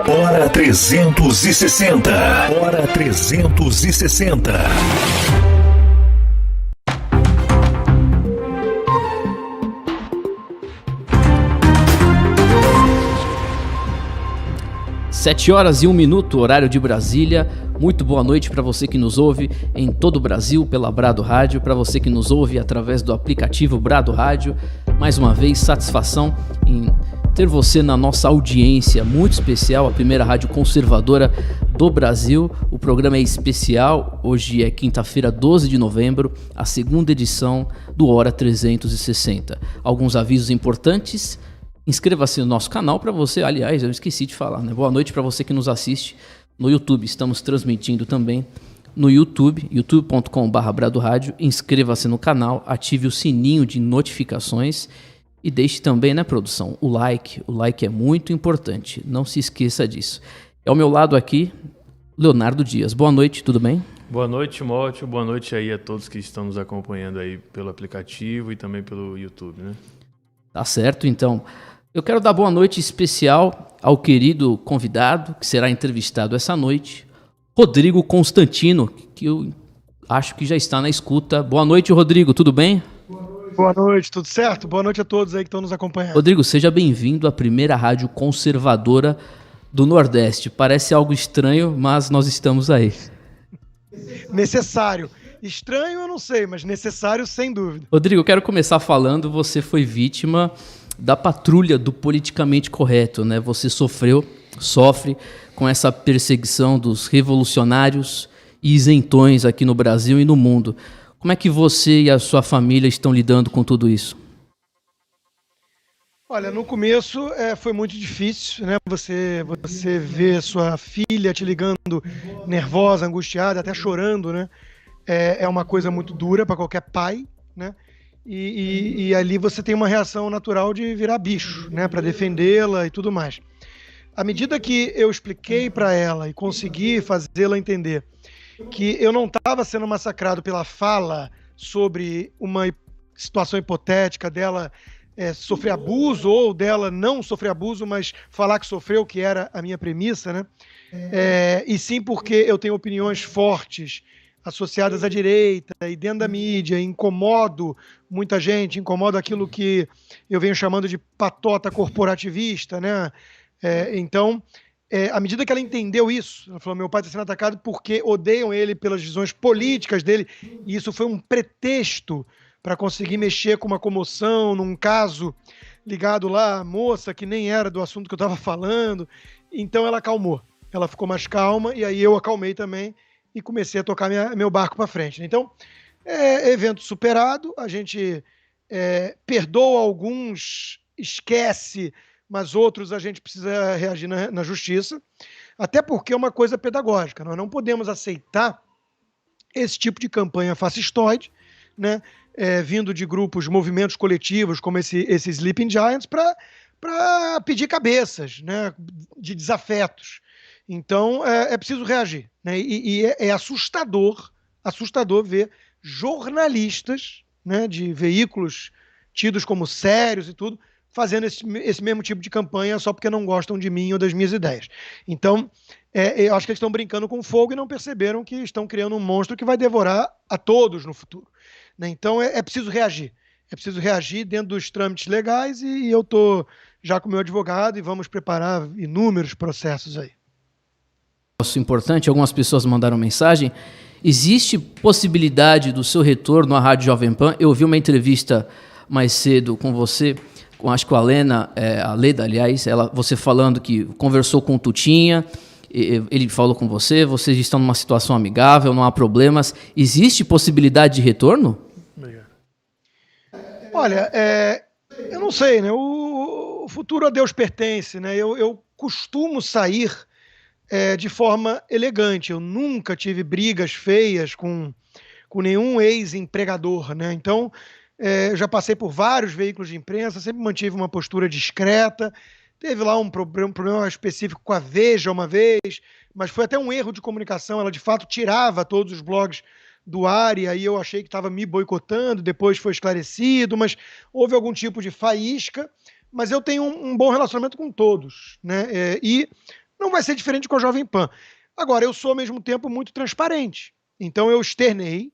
Hora 360. Hora 360. Sete horas e 1 minuto, horário de Brasília. Muito boa noite para você que nos ouve em todo o Brasil pela Brado Rádio, para você que nos ouve através do aplicativo Brado Rádio. Mais uma vez, satisfação em ter você na nossa audiência muito especial, a primeira rádio conservadora do Brasil. O programa é especial, hoje é quinta-feira, 12 de novembro, a segunda edição do Hora 360. Alguns avisos importantes. Inscreva-se no nosso canal para você, aliás, eu esqueci de falar, né? Boa noite para você que nos assiste no YouTube. Estamos transmitindo também no YouTube, youtube.com/bradoradio. Inscreva-se no canal, ative o sininho de notificações e deixe também, né, produção, o like. O like é muito importante, não se esqueça disso. Ao meu lado aqui, Leonardo Dias. Boa noite, tudo bem? Boa noite, Timóteo. Boa noite aí a todos que estão nos acompanhando aí pelo aplicativo e também pelo YouTube, né? Tá certo, então. Eu quero dar boa noite especial ao querido convidado que será entrevistado essa noite, Rodrigo Constantino, que eu acho que já está na escuta. Boa noite, Rodrigo, tudo bem? Boa noite, tudo certo? Boa noite a todos aí que estão nos acompanhando. Rodrigo, seja bem-vindo à primeira rádio conservadora do Nordeste. Parece algo estranho, mas nós estamos aí. Necessário. Estranho eu não sei, mas necessário sem dúvida. Rodrigo, eu quero começar falando, você foi vítima da patrulha do politicamente correto, né? Você sofre com essa perseguição dos revolucionários e isentões aqui no Brasil e no mundo. Como é que você e a sua família estão lidando com tudo isso? Olha, no começo foi muito difícil, né? Você vê sua filha te ligando nervosa, angustiada, até chorando, né? É uma coisa muito dura para qualquer pai, né? E ali você tem uma reação natural de virar bicho, né? Para defendê-la e tudo mais. à medida que eu expliquei para ela e consegui fazê-la entender que eu não estava sendo massacrado pela fala sobre uma situação hipotética dela sofrer abuso ou dela não sofrer abuso, mas falar que sofreu, que era a minha premissa, né? E sim porque eu tenho opiniões fortes associadas à direita e dentro da mídia, incomodo muita gente, incomodo aquilo que eu venho chamando de patota corporativista, né? Então, à medida que ela entendeu isso, ela falou, meu pai está sendo atacado porque odeiam ele pelas visões políticas dele, e isso foi um pretexto para conseguir mexer com uma comoção num caso ligado lá à moça que nem era do assunto que eu estava falando. Então ela acalmou, ela ficou mais calma e aí eu acalmei também e comecei a tocar meu barco para frente. Então, evento superado, a gente perdoa alguns, esquece, mas outros a gente precisa reagir na justiça, até porque é uma coisa pedagógica. Nós não podemos aceitar esse tipo de campanha fascistoide, né, vindo de grupos, movimentos coletivos como esse Sleeping Giants, para pedir cabeças, né, de desafetos. Então, é preciso reagir, né, e é assustador ver jornalistas, né, de veículos tidos como sérios e tudo, fazendo esse mesmo tipo de campanha só porque não gostam de mim ou das minhas ideias. Então, eu acho que eles estão brincando com fogo e não perceberam que estão criando um monstro que vai devorar a todos no futuro, né? Então, é preciso reagir. É preciso reagir dentro dos trâmites legais e eu estou já com o meu advogado e vamos preparar inúmeros processos aí. Importante, algumas pessoas mandaram mensagem. Existe possibilidade do seu retorno à Rádio Jovem Pan? Eu vi uma entrevista mais cedo com você, acho que com a Leda, aliás, você falando que conversou com o Tutinha, ele falou com você, vocês estão numa situação amigável, não há problemas. Existe possibilidade de retorno? Obrigado. Olha, eu não sei, né? O futuro a Deus pertence, né? Eu costumo sair de forma elegante. Eu nunca tive brigas feias com nenhum ex-empregador, né? Então, já passei por vários veículos de imprensa, sempre mantive uma postura discreta. Teve lá um problema específico com a Veja uma vez, mas foi até um erro de comunicação. Ela, de fato, tirava todos os blogs do ar e aí eu achei que estava me boicotando, depois foi esclarecido, mas houve algum tipo de faísca. Mas eu tenho um bom relacionamento com todos, né? E não vai ser diferente com a Jovem Pan. Agora, eu sou, ao mesmo tempo, muito transparente. Então, eu externei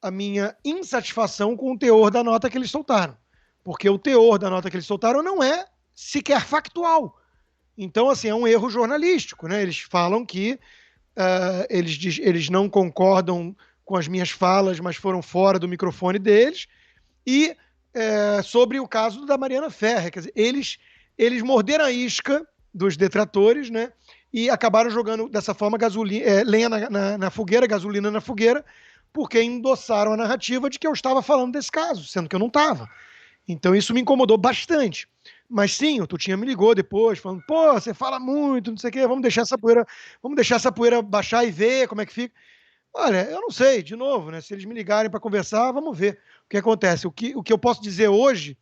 a minha insatisfação com o teor da nota que eles soltaram. Porque o teor da nota que eles soltaram não é sequer factual. Então, assim, é um erro jornalístico, né? Eles falam que eles não concordam com as minhas falas, mas foram fora do microfone deles. E sobre o caso da Mariana Ferrer, quer dizer, eles morderam a isca dos detratores, né? E acabaram jogando dessa forma lenha na fogueira, gasolina na fogueira, porque endossaram a narrativa de que eu estava falando desse caso, sendo que eu não estava. Então isso me incomodou bastante. Mas sim, o Tutinha me ligou depois, falando, pô, você fala muito, não sei o quê, vamos deixar essa poeira baixar e ver como é que fica. Olha, eu não sei, de novo, né? Se eles me ligarem para conversar, vamos ver o que acontece. O que eu posso dizer hoje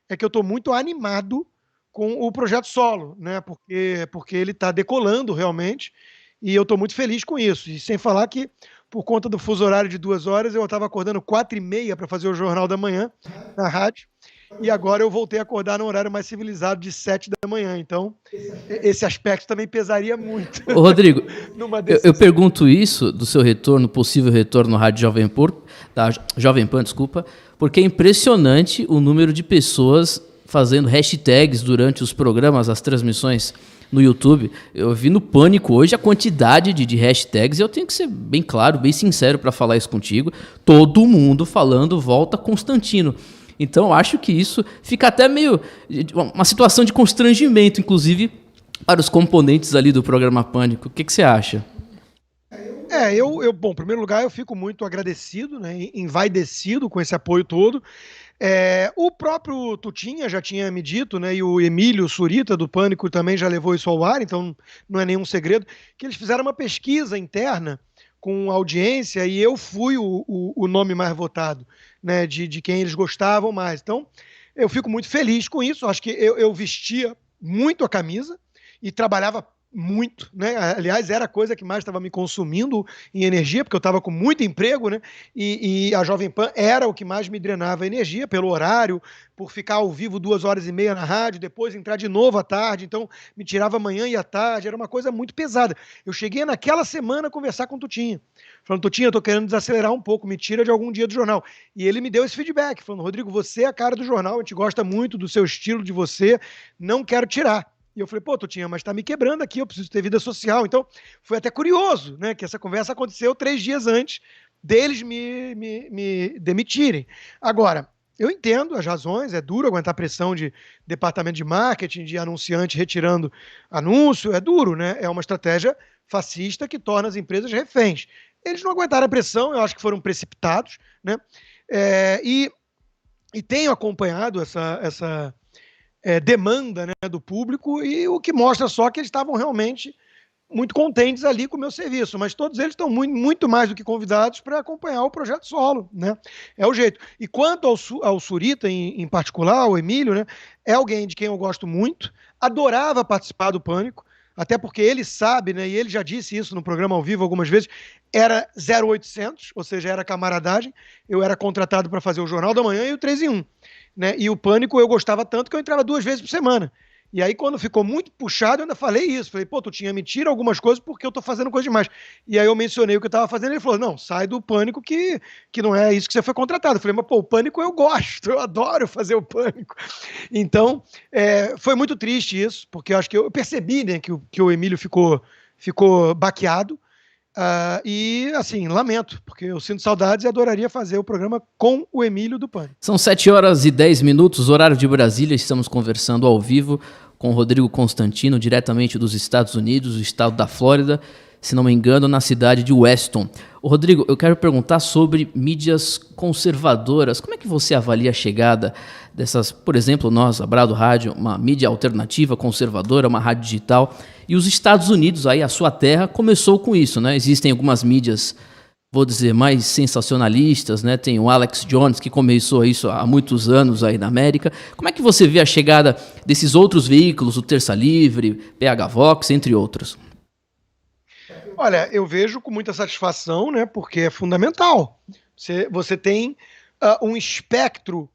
é que eu estou muito animado com o projeto solo, né? Porque ele está decolando realmente e eu estou muito feliz com isso. E sem falar que, por conta do fuso horário de 2 horas, eu estava acordando 4h30 para fazer o Jornal da Manhã na rádio e agora eu voltei a acordar no horário mais civilizado de 7 da manhã. Então, esse aspecto também pesaria muito. Ô, Rodrigo, eu pergunto isso do seu retorno, possível retorno à Rádio Jovem Pan, desculpa, porque é impressionante o número de pessoas fazendo hashtags durante os programas, as transmissões no YouTube. Eu vi no Pânico hoje a quantidade de hashtags, e eu tenho que ser bem claro, bem sincero para falar isso contigo. Todo mundo falando volta Constantino. Então eu acho que isso fica até meio uma situação de constrangimento, inclusive para os componentes ali do programa Pânico. O que você acha? Bom, em primeiro lugar, eu fico muito agradecido, né, envaidecido com esse apoio todo. O próprio Tutinha já tinha me dito, né, e o Emílio Surita, do Pânico, também já levou isso ao ar, então não é nenhum segredo, que eles fizeram uma pesquisa interna com audiência e eu fui o nome mais votado, né, de quem eles gostavam mais. Então, eu fico muito feliz com isso, acho que eu vestia muito a camisa e trabalhava muito, né? Aliás, era a coisa que mais estava me consumindo em energia, porque eu estava com muito emprego, né? E a Jovem Pan era o que mais me drenava energia, pelo horário, por ficar ao vivo 2 horas e meia na rádio, depois entrar de novo à tarde, então me tirava amanhã e à tarde, era uma coisa muito pesada. Eu cheguei naquela semana a conversar com o Tutinha, falando, Tutinha, eu tô querendo desacelerar um pouco, me tira de algum dia do jornal. E ele me deu esse feedback, falando, Rodrigo, você é a cara do jornal, a gente gosta muito do seu estilo, de você, não quero tirar. E eu falei, pô, Tutinha, mas tá me quebrando aqui, eu preciso ter vida social. Então, foi até curioso, né, que essa conversa aconteceu 3 dias antes deles me demitirem. Agora, eu entendo as razões, é duro aguentar pressão de departamento de marketing, de anunciante retirando anúncio, é duro, né? É uma estratégia fascista que torna as empresas reféns. Eles não aguentaram a pressão, eu acho que foram precipitados, né? E tenho acompanhado essa demanda, né, do público, e o que mostra só que eles estavam realmente muito contentes ali com o meu serviço, mas todos eles estão muito mais do que convidados para acompanhar o projeto solo, né? É o jeito. E quanto ao Surita, em particular, o Emílio, né, é alguém de quem eu gosto muito, adorava participar do Pânico, até porque ele sabe, né, e ele já disse isso no programa ao vivo algumas vezes, era 0800, ou seja, era camaradagem, eu era contratado para fazer o Jornal da Manhã e o 3 em 1. Né? E o Pânico eu gostava tanto que eu entrava 2 vezes por semana. E aí, quando ficou muito puxado, eu ainda falei isso. Falei, pô, Tutinha, me tira algumas coisas porque eu tô fazendo coisa demais. E aí eu mencionei o que eu tava fazendo e ele falou, não, sai do Pânico que não é isso que você foi contratado. Eu falei, mas pô, o Pânico eu gosto, eu adoro fazer o Pânico. Então, foi muito triste isso, porque eu acho que eu percebi, né, que o Emílio ficou baqueado. E, assim, lamento, porque eu sinto saudades e adoraria fazer o programa com o Emílio do Pânico. São 7h10, horário de Brasília. Estamos conversando ao vivo com o Rodrigo Constantino, diretamente dos Estados Unidos, do estado da Flórida, se não me engano, na cidade de Weston. Ô, Rodrigo, eu quero perguntar sobre mídias conservadoras. Como é que você avalia a chegada dessas, por exemplo, nós, a Brado Rádio, uma mídia alternativa, conservadora, uma rádio digital, e os Estados Unidos, aí a sua terra, começou com isso, né? Existem algumas mídias, vou dizer, mais sensacionalistas, né? Tem o Alex Jones, que começou isso há muitos anos aí na América. Como é que você vê a chegada desses outros veículos, o Terça Livre, PH Vox, entre outros? Olha, eu vejo com muita satisfação, né? Porque é fundamental. Você tem um espectro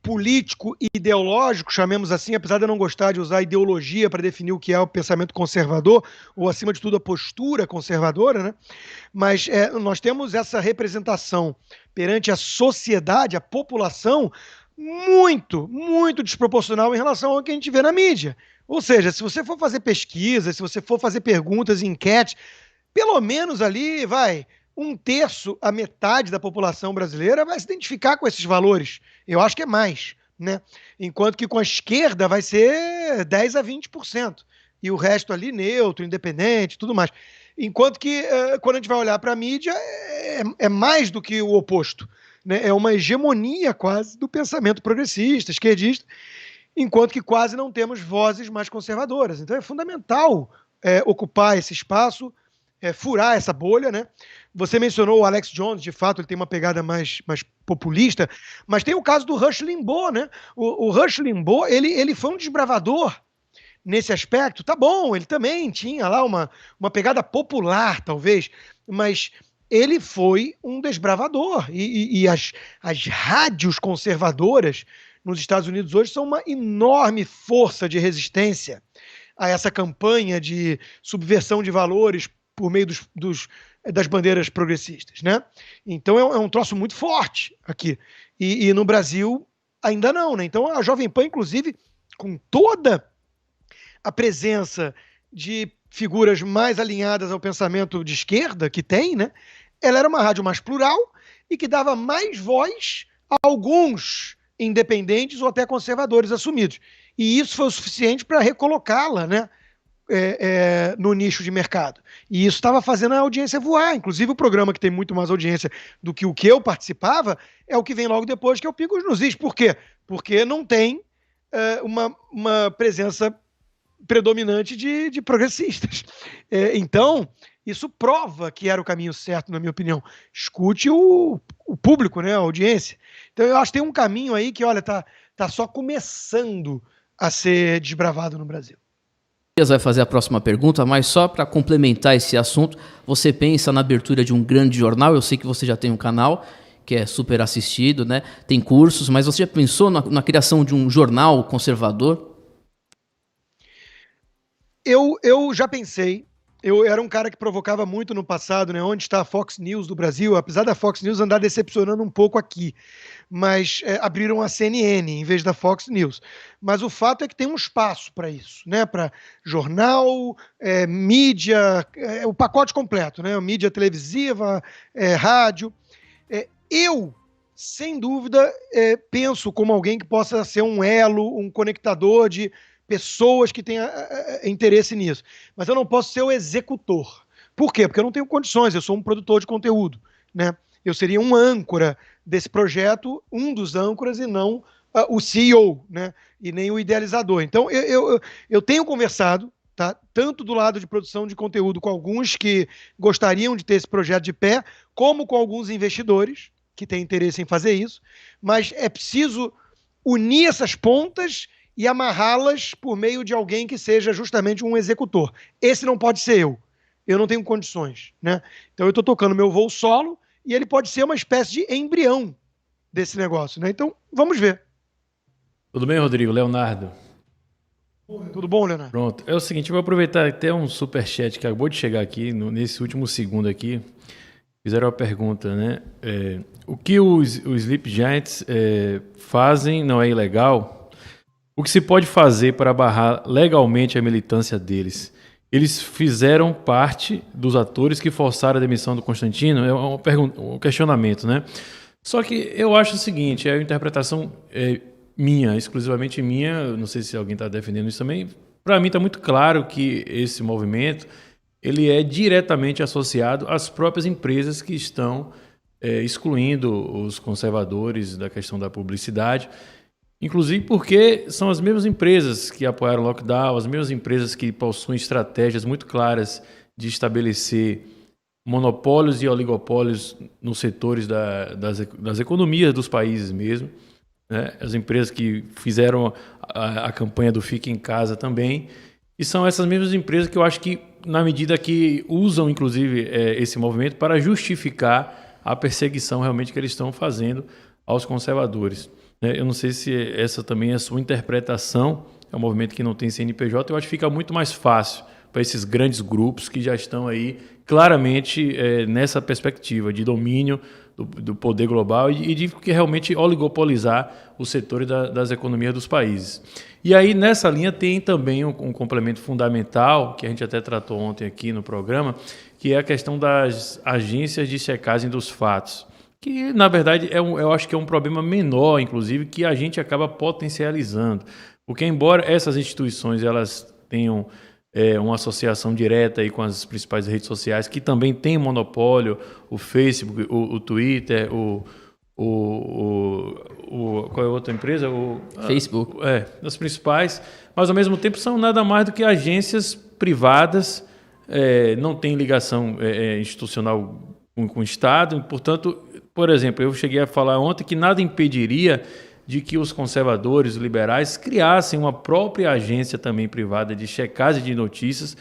político e ideológico, chamemos assim, apesar de eu não gostar de usar ideologia para definir o que é o pensamento conservador, ou acima de tudo a postura conservadora, né? Mas nós temos essa representação perante a sociedade, a população, muito, muito desproporcional em relação ao que a gente vê na mídia. Ou seja, se você for fazer pesquisa, se você for fazer perguntas, enquetes, pelo menos ali, 1/3 a metade da população brasileira vai se identificar com esses valores. Eu acho que é mais, né? Enquanto que com a esquerda vai ser 10 a 20%. E o resto ali neutro, independente, tudo mais. Enquanto que quando a gente vai olhar para a mídia, é mais do que o oposto. Né? É uma hegemonia quase do pensamento progressista, esquerdista, enquanto que quase não temos vozes mais conservadoras. Então é fundamental ocupar esse espaço, furar essa bolha, né? Você mencionou o Alex Jones, de fato, ele tem uma pegada mais populista, mas tem o caso do Rush Limbaugh, né? O Rush Limbaugh, ele foi um desbravador nesse aspecto. Tá bom, ele também tinha lá uma pegada popular, talvez, mas ele foi um desbravador. E as rádios conservadoras nos Estados Unidos hoje são uma enorme força de resistência a essa campanha de subversão de valores por meio das bandeiras progressistas, né? Então é um troço muito forte aqui. E no Brasil ainda não, né? Então a Jovem Pan, inclusive, com toda a presença de figuras mais alinhadas ao pensamento de esquerda que tem, né? Ela era uma rádio mais plural e que dava mais voz a alguns independentes ou até conservadores assumidos. E isso foi o suficiente para recolocá-la, né? No nicho de mercado. E isso estava fazendo a audiência voar. Inclusive, o programa que tem muito mais audiência do que o que eu participava é o que vem logo depois, que é o Pingos nos Is. Por quê? Porque não tem uma presença predominante de progressistas. Então, isso prova que era o caminho certo, na minha opinião. Escute o público, né, a audiência. Então, eu acho que tem um caminho aí que, olha, tá só começando a ser desbravado no Brasil. vai fazer a próxima pergunta, mas só para complementar esse assunto, você pensa na abertura de um grande jornal? Eu sei que você já tem um canal que é super assistido, né? Tem cursos, mas você já pensou na criação de um jornal conservador? Eu já pensei. Eu era um cara que provocava muito no passado, né? Onde está a Fox News do Brasil? Apesar da Fox News andar decepcionando um pouco aqui, mas abriram a CNN em vez da Fox News. Mas o fato é que tem um espaço para isso, né? Para jornal, mídia, o pacote completo, né? Mídia televisiva, rádio. Eu, sem dúvida, penso como alguém que possa ser um elo, um conectador de pessoas que tenham interesse nisso. Mas eu não posso ser o executor. Por quê? Porque eu não tenho condições, eu sou um produtor de conteúdo, né? Eu seria um âncora desse projeto, um dos âncoras, e não o CEO, né? E nem o idealizador. Então, eu tenho conversado, tá? Tanto do lado de produção de conteúdo com alguns que gostariam de ter esse projeto de pé, como com alguns investidores que têm interesse em fazer isso, mas é preciso unir essas pontas e amarrá-las por meio de alguém que seja justamente um executor. Esse não pode ser eu. Eu não tenho condições, né? Então eu estou tocando meu voo solo e ele pode ser uma espécie de embrião desse negócio, né? Então vamos ver. Tudo bem, Rodrigo? Leonardo. Tudo bom, Leonardo? Pronto. É o seguinte, eu vou aproveitar até um superchat que acabou de chegar aqui, nesse último segundo aqui. Fizeram uma pergunta, né? O que os Sleep Giants fazem não é ilegal? O que se pode fazer para barrar legalmente a militância deles? Eles fizeram parte dos atores que forçaram a demissão do Constantino? É uma pergunta, um questionamento, né? Só que eu acho o seguinte, é uma interpretação minha, exclusivamente minha, não sei se alguém está defendendo isso também. Para mim está muito claro que esse movimento ele é diretamente associado às próprias empresas que estão excluindo os conservadores da questão da publicidade. Inclusive porque são as mesmas empresas que apoiaram o lockdown, as mesmas empresas que possuem estratégias muito claras de estabelecer monopólios e oligopólios nos setores das economias dos países mesmo, né? As empresas que fizeram a campanha do Fique em Casa também. E são essas mesmas empresas que eu acho que, na medida que usam, inclusive, esse movimento para justificar a perseguição realmente que eles estão fazendo aos conservadores. Eu não sei se essa também é a sua interpretação, é um movimento que não tem CNPJ, eu acho que fica muito mais fácil para esses grandes grupos que já estão aí claramente nessa perspectiva de domínio do poder global e de realmente oligopolizar os setores das economias dos países. E aí nessa linha tem também um complemento fundamental, que a gente até tratou ontem aqui no programa, que é a questão das agências de checagem dos fatos. Que, na verdade, eu acho que é um problema menor, inclusive, que a gente acaba potencializando. Porque, embora essas instituições elas tenham uma associação direta aí com as principais redes sociais, que também têm monopólio, o Facebook, o Twitter, qual é a outra empresa? Facebook. Das principais, mas, ao mesmo tempo, são nada mais do que agências privadas, não têm ligação institucional com o Estado, portanto, por exemplo, eu cheguei a falar ontem que nada impediria de que os conservadores liberais criassem uma própria agência também privada de checagem de notícias.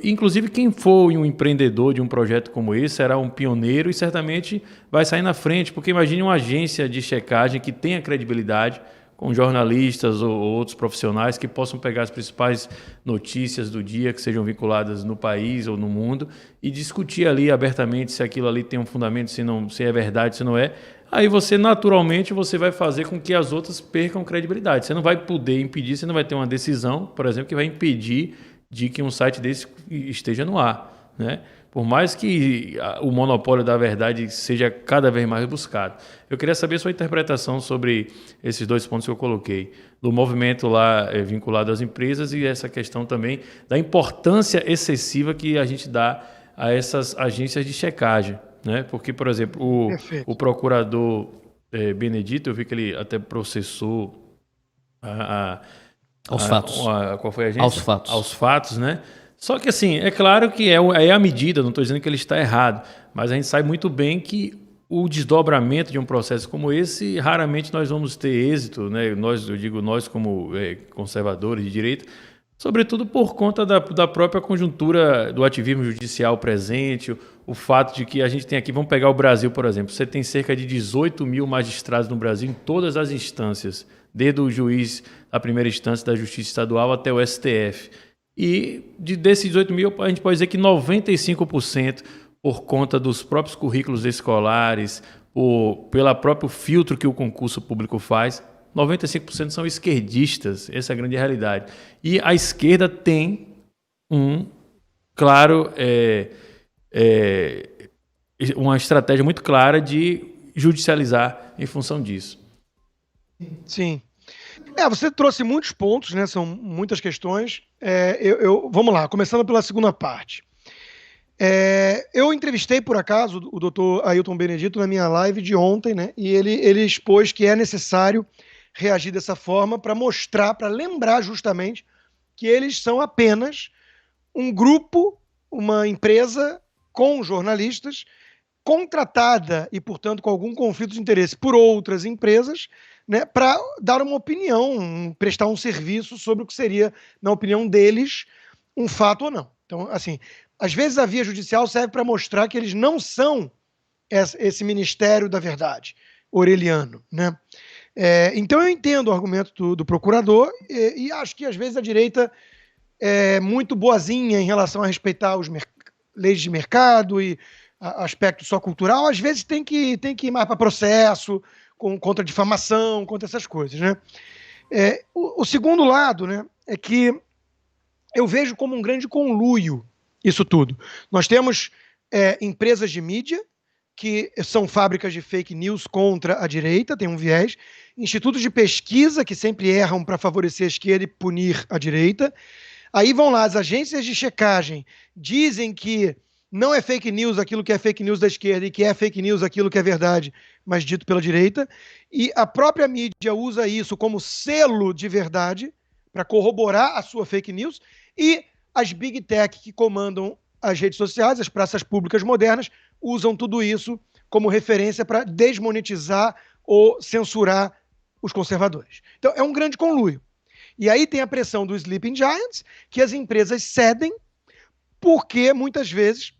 Inclusive, quem for um empreendedor de um projeto como esse será um pioneiro e certamente vai sair na frente, porque imagine uma agência de checagem que tenha credibilidade, com jornalistas ou outros profissionais que possam pegar as principais notícias do dia que sejam vinculadas no país ou no mundo e discutir ali abertamente se aquilo ali tem um fundamento, se é verdade, se não é. Aí você, naturalmente, você vai fazer com que as outras percam credibilidade. Você não vai poder impedir, você não vai ter uma decisão, por exemplo, que vai impedir de que um site desse esteja no ar, né? Por mais que o monopólio da verdade seja cada vez mais buscado. Eu queria saber a sua interpretação sobre esses dois pontos que eu coloquei, do movimento lá vinculado às empresas e essa questão também da importância excessiva que a gente dá a essas agências de checagem, né? Porque, por exemplo, o procurador Benedito, eu vi que ele até processou aos fatos. Qual foi a agência? Aos fatos, né? Só que, assim, é claro que é a medida, não estou dizendo que ele está errado, mas a gente sabe muito bem que o desdobramento de um processo como esse, raramente nós vamos ter êxito, né? Eu digo nós como conservadores de direita, Sobretudo por conta da própria conjuntura do ativismo judicial presente, o fato de que a gente tem aqui, vamos pegar o Brasil, por exemplo, você tem cerca de 18 mil magistrados no Brasil em todas as instâncias, desde o juiz da primeira instância da Justiça Estadual até o STF. E desses 18 mil, a gente pode dizer que 95% por conta dos próprios currículos escolares, pelo próprio filtro que o concurso público faz, 95% são esquerdistas, essa é a grande realidade. E a esquerda tem uma estratégia muito clara de judicializar em função disso. Sim. Você trouxe muitos pontos, né? São muitas questões. Vamos lá, começando pela segunda parte. Eu entrevistei, por acaso, o doutor Ailton Benedito na minha live de ontem, né? E ele expôs que é necessário reagir dessa forma para mostrar, para lembrar justamente que eles são apenas um grupo, uma empresa com jornalistas contratada e, portanto, com algum conflito de interesse por outras empresas, né, para dar uma opinião, prestar um serviço sobre o que seria, na opinião deles, um fato ou não. Então, assim, às vezes a via judicial serve para mostrar que eles não são esse Ministério da Verdade orwelliano, né? Então eu entendo o argumento do procurador e acho que às vezes a direita é muito boazinha em relação a respeitar as leis de mercado e aspecto só cultural, às vezes tem que ir mais para processo, contra difamação, contra essas coisas, né? O segundo lado, né, é que eu vejo como um grande conluio isso tudo. Nós temos empresas de mídia que são fábricas de fake news contra a direita, tem um viés, institutos de pesquisa que sempre erram para favorecer a esquerda e punir a direita. Aí vão lá, as agências de checagem dizem que não é fake news aquilo que é fake news da esquerda e que é fake news aquilo que é verdade, mas dito pela direita. E a própria mídia usa isso como selo de verdade para corroborar a sua fake news. E as big tech que comandam as redes sociais, as praças públicas modernas, usam tudo isso como referência para desmonetizar ou censurar os conservadores. Então, é um grande conluio. E aí tem a pressão dos Sleeping Giants, que as empresas cedem, porque muitas vezes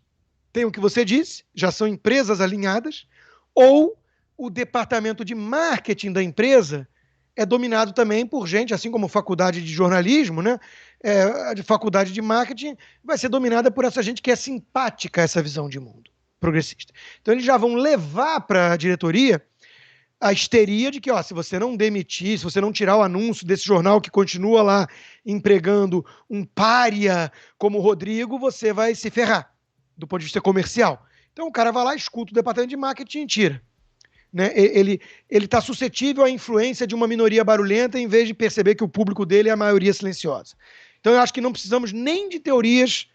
tem o que você disse, já são empresas alinhadas, ou o departamento de marketing da empresa é dominado também por gente, assim como faculdade de jornalismo, né? A faculdade de marketing vai ser dominada por essa gente que é simpática a essa visão de mundo progressista. Então eles já vão levar para a diretoria a histeria de que, se você não demitir, se você não tirar o anúncio desse jornal que continua lá empregando um pária como o Rodrigo, você vai se ferrar, do ponto de vista comercial. Então o cara vai lá, escuta o departamento de marketing e tira. Né? Ele está suscetível à influência de uma minoria barulhenta em vez de perceber que o público dele é a maioria silenciosa. Então eu acho que não precisamos nem de teorias,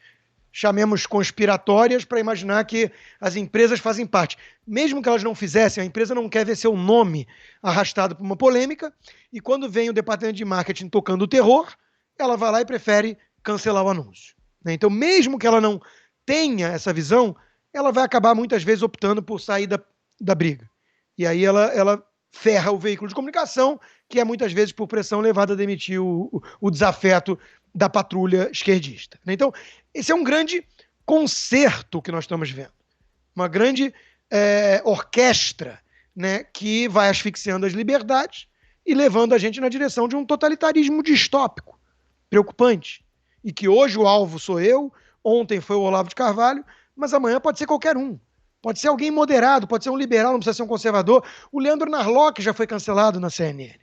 chamemos conspiratórias, para imaginar que as empresas fazem parte. Mesmo que elas não fizessem, a empresa não quer ver seu nome arrastado por uma polêmica, e quando vem o departamento de marketing tocando o terror, ela vai lá e prefere cancelar o anúncio. Né? Então, mesmo que ela não tenha essa visão, ela vai acabar muitas vezes optando por sair da briga. E aí ela ferra o veículo de comunicação, que é muitas vezes por pressão levada a demitir o desafeto da patrulha esquerdista. Então, esse é um grande concerto que nós estamos vendo. Uma grande orquestra, né, que vai asfixiando as liberdades e levando a gente na direção de um totalitarismo distópico, preocupante. E que hoje o alvo sou eu, ontem foi o Olavo de Carvalho, mas amanhã pode ser qualquer um. Pode ser alguém moderado, pode ser um liberal, não precisa ser um conservador. O Leandro Narlock já foi cancelado na CNN.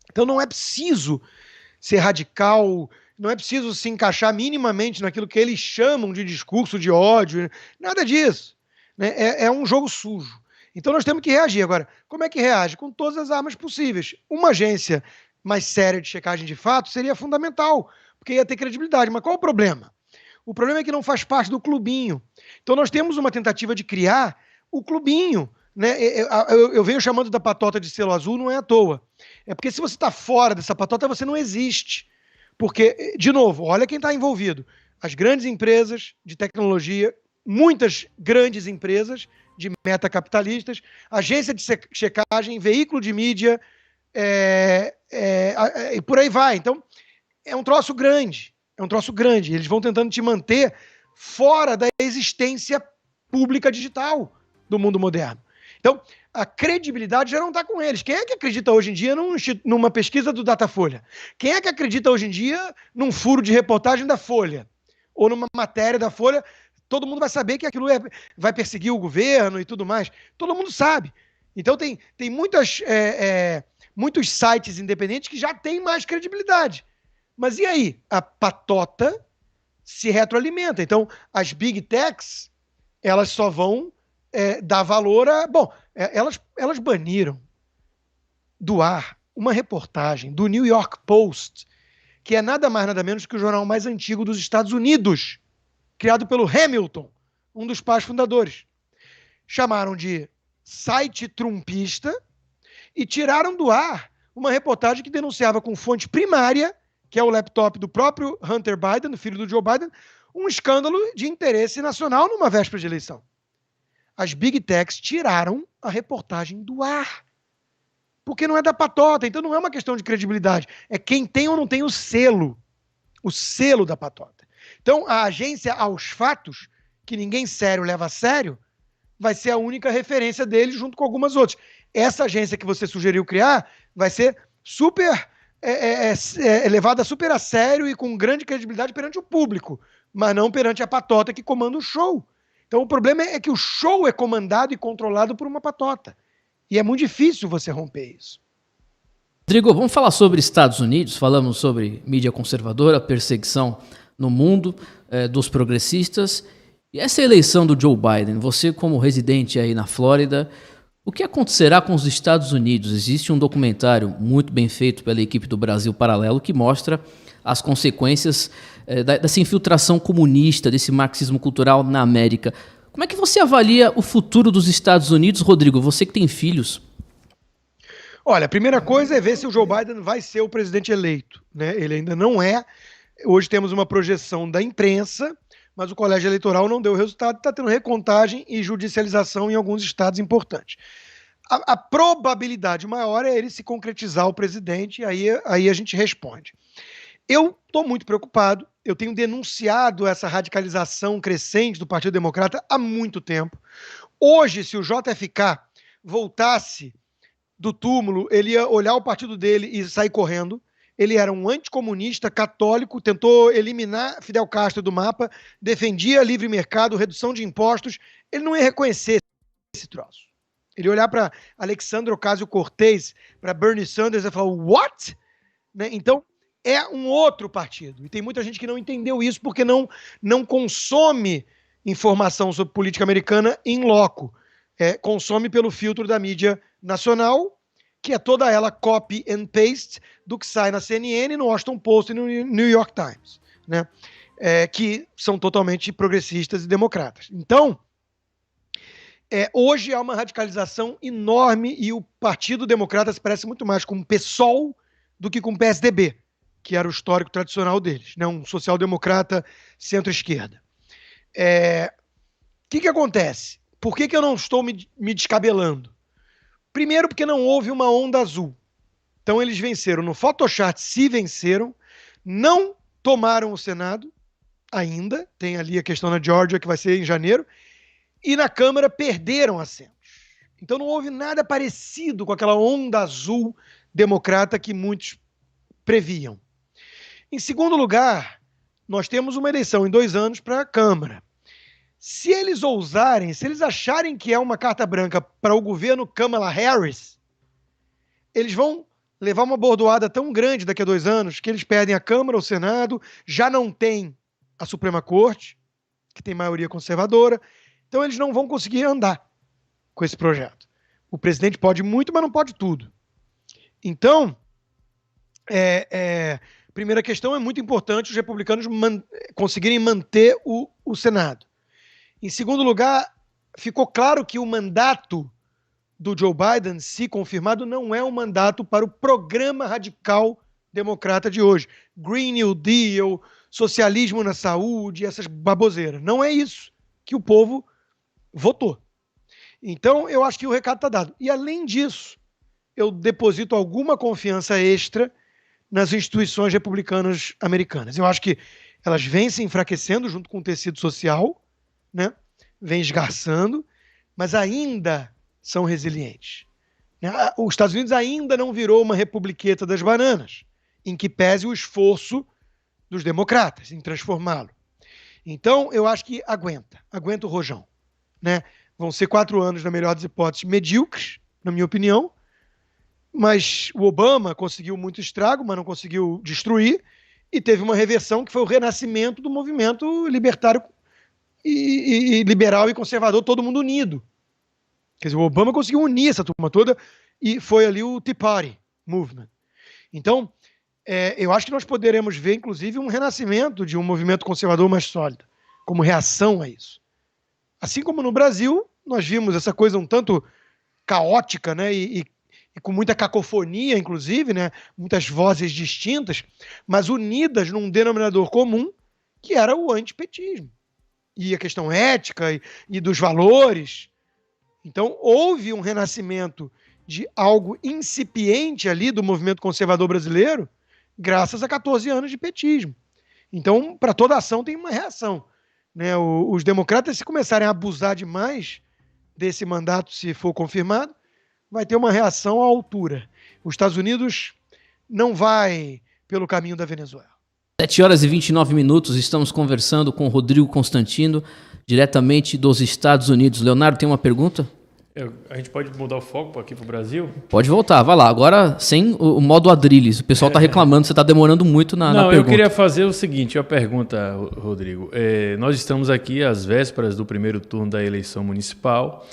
Então não é preciso ser radical, não é preciso se encaixar minimamente naquilo que eles chamam de discurso de ódio, nada disso. Né? É um jogo sujo. Então nós temos que reagir. Agora, como é que reage? Com todas as armas possíveis. Uma agência mais séria de checagem de fato seria fundamental, porque ia ter credibilidade. Mas qual o problema? O problema é que não faz parte do clubinho. Então nós temos uma tentativa de criar o clubinho. Né? Eu venho chamando da patota de selo azul, não é à toa. É porque se você está fora dessa patota, você não existe. Porque, de novo, olha quem está envolvido. As grandes empresas de tecnologia, muitas grandes empresas de metacapitalistas, agência de checagem, veículo de mídia, e por aí vai. Então, é um troço grande. É um troço grande. Eles vão tentando te manter fora da existência pública digital do mundo moderno. Então, a credibilidade já não está com eles. Quem é que acredita hoje em dia numa pesquisa do Datafolha? Quem é que acredita hoje em dia num furo de reportagem da Folha? Ou numa matéria da Folha? Todo mundo vai saber que aquilo vai perseguir o governo e tudo mais. Todo mundo sabe. Então, tem muitos sites independentes que já têm mais credibilidade. Mas e aí? A patota se retroalimenta. Então, as big techs, elas só vão dar valor a... Bom, elas baniram do ar uma reportagem do New York Post, que é nada mais, nada menos que o jornal mais antigo dos Estados Unidos, criado pelo Hamilton, um dos pais fundadores. Chamaram de site trumpista e tiraram do ar uma reportagem que denunciava com fonte primária, que é o laptop do próprio Hunter Biden, do filho do Joe Biden, um escândalo de interesse nacional numa véspera de eleição. As big techs tiraram a reportagem do ar. Porque não é da patota, então não é uma questão de credibilidade. É quem tem ou não tem o selo da patota. Então, a agência aos fatos, que ninguém sério leva a sério, vai ser a única referência deles junto com algumas outras. Essa agência que você sugeriu criar vai ser super levada super a sério e com grande credibilidade perante o público, mas não perante a patota que comanda o show. Então o problema é que o show é comandado e controlado por uma patota. E é muito difícil você romper isso. Rodrigo, vamos falar sobre Estados Unidos, falamos sobre mídia conservadora, perseguição no mundo dos progressistas. E essa eleição do Joe Biden, você como residente aí na Flórida, o que acontecerá com os Estados Unidos? Existe um documentário muito bem feito pela equipe do Brasil Paralelo que mostra as consequências dessa infiltração comunista, desse marxismo cultural na América. Como é que você avalia o futuro dos Estados Unidos, Rodrigo? Você que tem filhos. Olha, a primeira coisa é ver se o Joe Biden vai ser o presidente eleito, né? Ele ainda não é. Hoje temos uma projeção da imprensa, mas o colégio eleitoral não deu resultado, está tendo recontagem e judicialização em alguns estados importantes. A probabilidade maior é ele se concretizar o presidente, e aí a gente responde. Eu estou muito preocupado, eu tenho denunciado essa radicalização crescente do Partido Democrata há muito tempo. Hoje, se o JFK voltasse do túmulo, ele ia olhar o partido dele e sair correndo. Ele era um anticomunista, católico, tentou eliminar Fidel Castro do mapa, defendia livre mercado, redução de impostos. Ele não ia reconhecer esse troço. Ele ia olhar para Alexandre Ocasio-Cortez, para Bernie Sanders e falar, what? Né? Então, é um outro partido. E tem muita gente que não entendeu isso porque não consome informação sobre política americana em loco. Consome pelo filtro da mídia nacional, que é toda ela copy and paste do que sai na CNN, no Washington Post e no New York Times, né? Que são totalmente progressistas e democratas. Então, hoje há uma radicalização enorme e o Partido Democrata se parece muito mais com o PSOL do que com o PSDB, que era o histórico tradicional deles, né? Um social-democrata centro-esquerda. O que acontece? Por que eu não estou me descabelando? Primeiro, porque não houve uma onda azul. Então, eles venceram no Photoshop, se venceram, não tomaram o Senado ainda, tem ali a questão na Georgia, que vai ser em janeiro, e na Câmara perderam assentos. Então, não houve nada parecido com aquela onda azul democrata que muitos previam. Em segundo lugar, nós temos uma eleição em 2 anos para a Câmara. Se eles ousarem, se eles acharem que é uma carta branca para o governo Kamala Harris, eles vão levar uma bordoada tão grande daqui a 2 anos que eles perdem a Câmara, o Senado, já não tem a Suprema Corte, que tem maioria conservadora, então eles não vão conseguir andar com esse projeto. O presidente pode muito, mas não pode tudo. Então, primeira questão, é muito importante os republicanos conseguirem manter o Senado. Em segundo lugar, ficou claro que o mandato do Joe Biden, se confirmado, não é um mandato para o programa radical democrata de hoje. Green New Deal, socialismo na saúde, essas baboseiras. Não é isso que o povo votou. Então, eu acho que o recado está dado. E, além disso, eu deposito alguma confiança extra nas instituições republicanas americanas. Eu acho que elas vêm se enfraquecendo junto com o tecido social, né? Vêm esgarçando, mas ainda são resilientes. Né? Os Estados Unidos ainda não virou uma republiqueta das bananas, em que pese o esforço dos democratas em transformá-lo. Então, eu acho que aguenta o rojão. Né? Vão ser 4 anos, na melhor das hipóteses, medíocres, na minha opinião, mas o Obama conseguiu muito estrago, mas não conseguiu destruir, e teve uma reversão que foi o renascimento do movimento libertário e liberal e conservador, todo mundo unido. Quer dizer, o Obama conseguiu unir essa turma toda e foi ali o Tea Party Movement. Então, eu acho que nós poderemos ver, inclusive, um renascimento de um movimento conservador mais sólido, como reação a isso. Assim como no Brasil, nós vimos essa coisa um tanto caótica, né, e com muita cacofonia, inclusive, né, muitas vozes distintas, mas unidas num denominador comum, que era o antipetismo. E a questão ética e dos valores. Então, houve um renascimento de algo incipiente ali do movimento conservador brasileiro, graças a 14 anos de petismo. Então, para toda ação tem uma reação. Né? Os democratas, se começarem a abusar demais desse mandato, se for confirmado, vai ter uma reação à altura. Os Estados Unidos não vai pelo caminho da Venezuela. 7 horas e 29 minutos, estamos conversando com o Rodrigo Constantino, diretamente dos Estados Unidos. Leonardo, tem uma pergunta? A gente pode mudar o foco aqui para o Brasil? Pode voltar, vai lá. Agora, sem o modo Adrilles. O pessoal está reclamando, você está demorando muito na pergunta. Eu queria fazer o seguinte, a pergunta, Rodrigo. Nós estamos aqui às vésperas do primeiro turno da eleição municipal.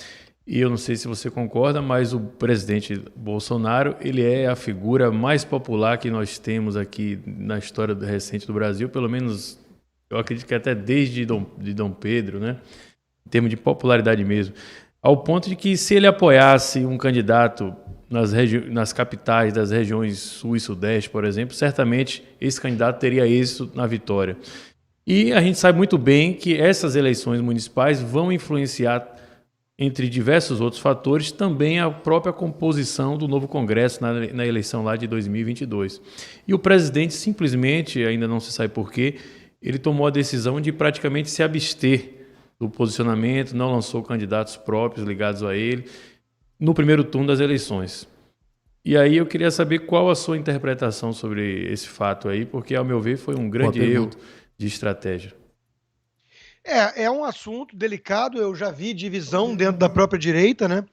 E eu não sei se você concorda, mas o presidente Bolsonaro, ele é a figura mais popular que nós temos aqui na história recente do Brasil, pelo menos, eu acredito que até desde Dom Pedro, né? Em termos de popularidade mesmo. Ao ponto de que se ele apoiasse um candidato nas capitais das regiões sul e sudeste, por exemplo, certamente esse candidato teria êxito na vitória. E a gente sabe muito bem que essas eleições municipais vão influenciar, entre diversos outros fatores, também a própria composição do novo Congresso na eleição lá de 2022. E o presidente simplesmente, ainda não se sabe por quê, ele tomou a decisão de praticamente se abster do posicionamento, não lançou candidatos próprios ligados a ele no primeiro turno das eleições. E aí eu queria saber qual a sua interpretação sobre esse fato aí, porque, ao meu ver, foi um grande erro de estratégia. É um assunto delicado, eu já vi divisão dentro da própria direita, né?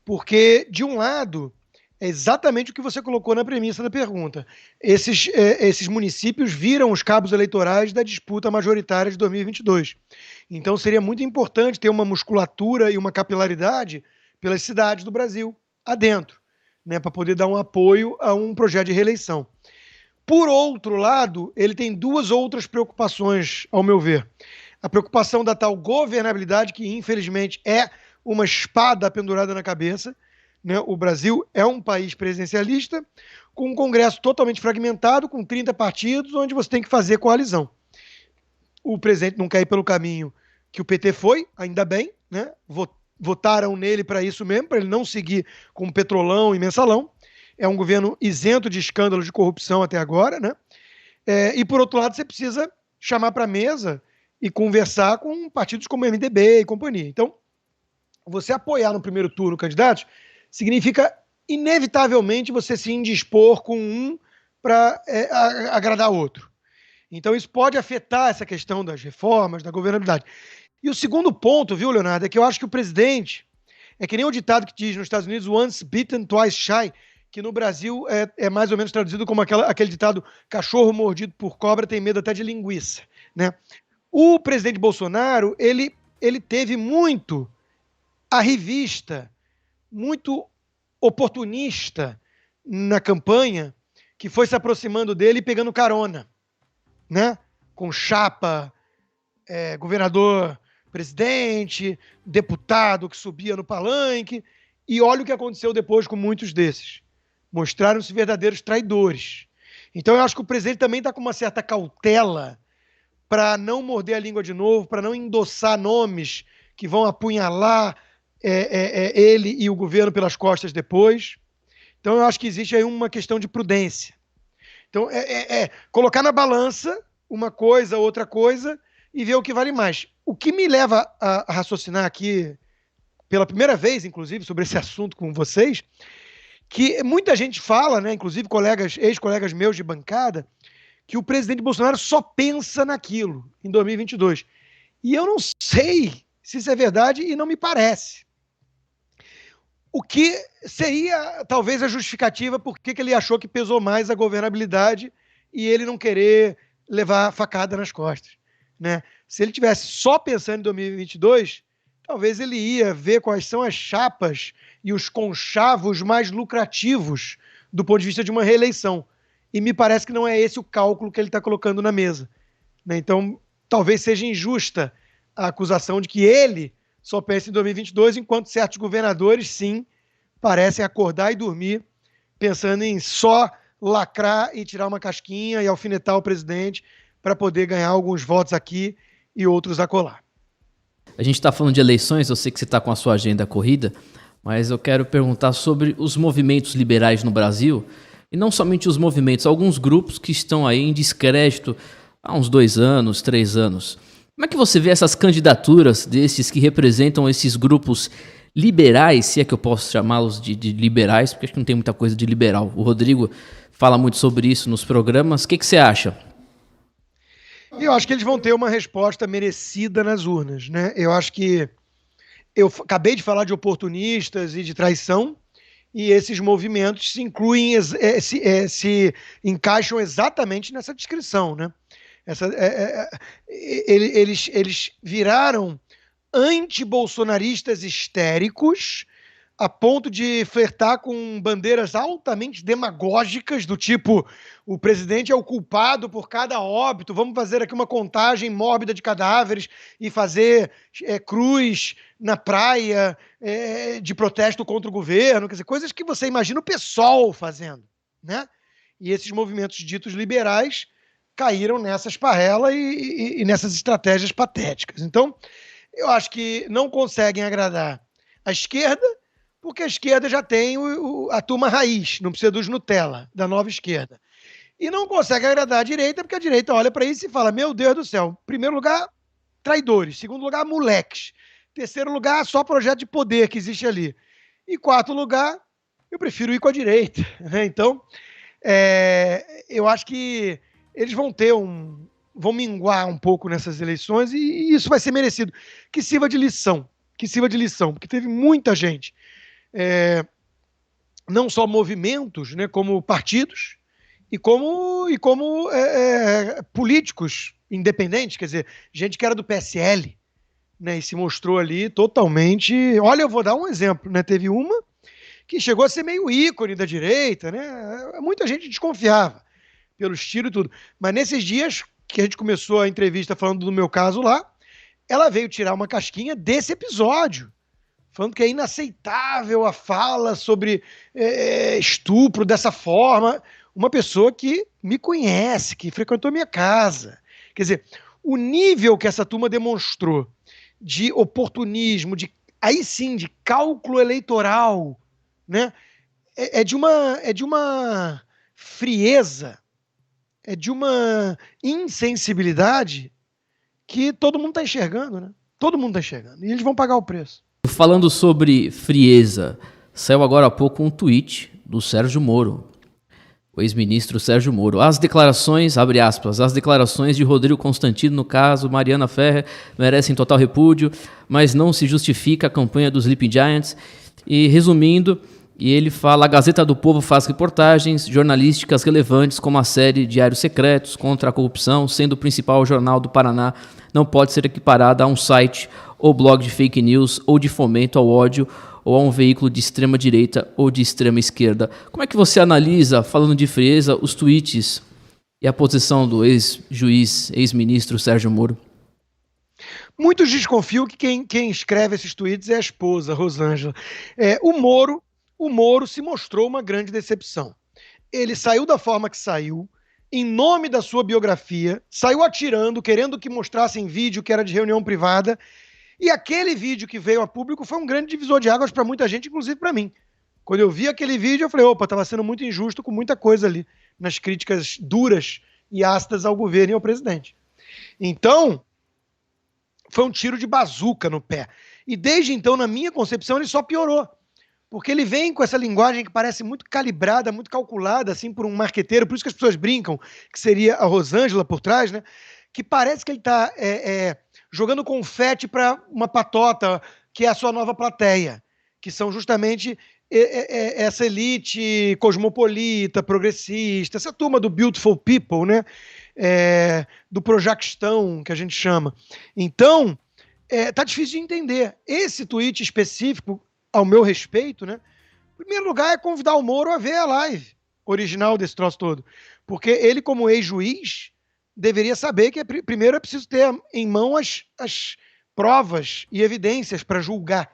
Porque, de um lado, é exatamente o que você colocou na premissa da pergunta. Esses municípios viram os cabos eleitorais da disputa majoritária de 2022. Então, seria muito importante ter uma musculatura e uma capilaridade pelas cidades do Brasil adentro, né? Para poder dar um apoio a um projeto de reeleição. Por outro lado, ele tem 2 outras preocupações, ao meu ver. A preocupação da tal governabilidade, que infelizmente é uma espada pendurada na cabeça. Né? O Brasil é um país presidencialista, com um Congresso totalmente fragmentado, com 30 partidos, onde você tem que fazer coalizão. O presidente não quer ir pelo caminho que o PT foi, ainda bem, né? Votaram nele para isso mesmo, para ele não seguir com petrolão e mensalão. É um governo isento de escândalos de corrupção até agora, né? E, por outro lado, você precisa chamar para a mesa e conversar com partidos como o MDB e companhia. Então, você apoiar no primeiro turno candidatos significa, inevitavelmente, você se indispor com um para agradar outro. Então, isso pode afetar essa questão das reformas, da governabilidade. E o segundo ponto, viu, Leonardo, é que eu acho que o presidente, é que nem o ditado que diz nos Estados Unidos, once bitten, twice shy, que no Brasil é mais ou menos traduzido como aquele ditado, cachorro mordido por cobra tem medo até de linguiça, né? O presidente Bolsonaro, ele teve muito arrivista, muito oportunista na campanha, que foi se aproximando dele e pegando carona, né? Com chapa, governador, presidente, deputado que subia no palanque, e olha o que aconteceu depois com muitos desses. Mostraram-se verdadeiros traidores. Então eu acho que o presidente também está com uma certa cautela para não morder a língua de novo, para não endossar nomes que vão apunhalar ele e o governo pelas costas depois. Então eu acho que existe aí uma questão de prudência. Então, colocar na balança uma coisa, outra coisa, e ver o que vale mais. O que me leva a raciocinar aqui, pela primeira vez, inclusive, sobre esse assunto com vocês, que muita gente fala, né, inclusive ex-colegas meus de bancada, que o presidente Bolsonaro só pensa naquilo em 2022. E eu não sei se isso é verdade e não me parece. O que seria, talvez, a justificativa por que ele achou que pesou mais a governabilidade e ele não querer levar facada nas costas, né? Se ele tivesse só pensando em 2022, talvez ele ia ver quais são as chapas e os conchavos mais lucrativos do ponto de vista de uma reeleição. E me parece que não é esse o cálculo que ele está colocando na mesa, né? Então, talvez seja injusta a acusação de que ele só pensa em 2022, enquanto certos governadores, sim, parecem acordar e dormir pensando em só lacrar e tirar uma casquinha e alfinetar o presidente para poder ganhar alguns votos aqui e outros acolá. A gente está falando de eleições, eu sei que você está com a sua agenda corrida, mas eu quero perguntar sobre os movimentos liberais no Brasil, e não somente os movimentos, alguns grupos que estão aí em descrédito há uns 2 anos, 3 anos. Como é que você vê essas candidaturas desses que representam esses grupos liberais, se é que eu posso chamá-los de liberais, porque acho que não tem muita coisa de liberal. O Rodrigo fala muito sobre isso nos programas. O que você acha? Eu acho que eles vão ter uma resposta merecida nas urnas, né? Eu acho que eu acabei de falar de oportunistas e de traição, e esses movimentos se incluem, se encaixam exatamente nessa descrição, né? Eles viraram anti-bolsonaristas histéricos a ponto de flertar com bandeiras altamente demagógicas do tipo: o presidente é o culpado por cada óbito, vamos fazer aqui uma contagem mórbida de cadáveres e fazer cruz na praia de protesto contra o governo, quer dizer, coisas que você imagina o PSOL fazendo, né? E esses movimentos ditos liberais caíram nessa esparrela e nessas estratégias patéticas. Então, eu acho que não conseguem agradar a esquerda, porque a esquerda já tem a turma raiz, não precisa dos Nutella, da nova esquerda. E não consegue agradar a direita, porque a direita olha para isso e fala: meu Deus do céu, primeiro lugar, traidores. Segundo lugar, moleques. Terceiro lugar, só projeto de poder que existe ali. E quarto lugar, eu prefiro ir com a direita, né? Então, eu acho que eles vão minguar um pouco nessas eleições e isso vai ser merecido. Que sirva de lição, porque teve muita gente, não só movimentos, né, como partidos e como políticos independentes, quer dizer, gente que era do PSL, né, e se mostrou ali totalmente... Olha, eu vou dar um exemplo, né, teve uma que chegou a ser meio ícone da direita, né, muita gente desconfiava pelo estilo e tudo. Mas nesses dias que a gente começou a entrevista falando do meu caso lá, ela veio tirar uma casquinha desse episódio, falando que é inaceitável a fala sobre estupro dessa forma. Uma pessoa que me conhece, que frequentou minha casa. Quer dizer, o nível que essa turma demonstrou de oportunismo, aí sim, de cálculo eleitoral, né, é de uma frieza, é de uma insensibilidade que todo mundo está enxergando, né? Todo mundo está enxergando. E eles vão pagar o preço. Falando sobre frieza, saiu agora há pouco um tweet do Sérgio Moro, o ex-ministro Sérgio Moro. As declarações, abre aspas, as declarações de Rodrigo Constantino, no caso Mariana Ferrer, merecem total repúdio, mas não se justifica a campanha dos Sleeping Giants. E resumindo... E ele fala: a Gazeta do Povo faz reportagens jornalísticas relevantes como a série Diários Secretos contra a corrupção, sendo o principal jornal do Paraná, não pode ser equiparada a um site ou blog de fake news ou de fomento ao ódio ou a um veículo de extrema direita ou de extrema esquerda. Como é que você analisa, falando de frieza, os tweets e a posição do ex-juiz, ex-ministro Sérgio Moro? Muitos desconfiam que quem escreve esses tweets é a esposa, Rosângela. O Moro se mostrou uma grande decepção. Ele saiu da forma que saiu, em nome da sua biografia, saiu atirando, querendo que mostrassem vídeo que era de reunião privada, e aquele vídeo que veio a público foi um grande divisor de águas para muita gente, inclusive para mim. Quando eu vi aquele vídeo, eu falei, opa, estava sendo muito injusto com muita coisa ali, nas críticas duras e ácidas ao governo e ao presidente. Então, foi um tiro de bazuca no pé. E desde então, na minha concepção, ele só piorou. Porque ele vem com essa linguagem que parece muito calibrada, muito calculada, assim, por um marqueteiro, por isso que as pessoas brincam, que seria a Rosângela por trás, né? Que parece que ele está jogando confete para uma patota, que é a sua nova plateia, que são justamente essa elite cosmopolita, progressista, essa turma do Beautiful People, né? Do Projaquistão, que a gente chama. Então, tá difícil de entender. Esse tweet específico, ao meu respeito, né? Em primeiro lugar, é convidar o Moro a ver a live original desse troço todo. Porque ele, como ex-juiz, deveria saber que primeiro é preciso ter em mão as provas e evidências para julgar.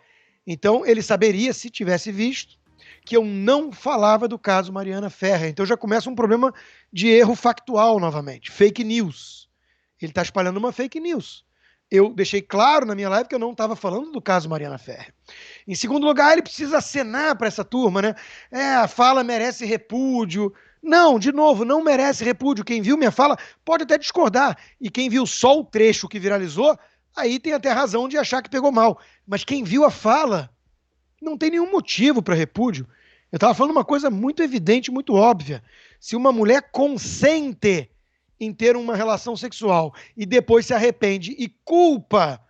Então, ele saberia, se tivesse visto, que eu não falava do caso Mariana Ferrer. Então já começa um problema de erro factual novamente. Fake news. Ele está espalhando uma fake news. Eu deixei claro na minha live que eu não estava falando do caso Mariana Ferrer. Em segundo lugar, ele precisa acenar para essa turma, né? A fala merece repúdio. Não, de novo, não merece repúdio. Quem viu minha fala pode até discordar. E quem viu só o trecho que viralizou, aí tem até razão de achar que pegou mal. Mas quem viu a fala não tem nenhum motivo para repúdio. Eu estava falando uma coisa muito evidente, muito óbvia. Se uma mulher consente em ter uma relação sexual e depois se arrepende e culpa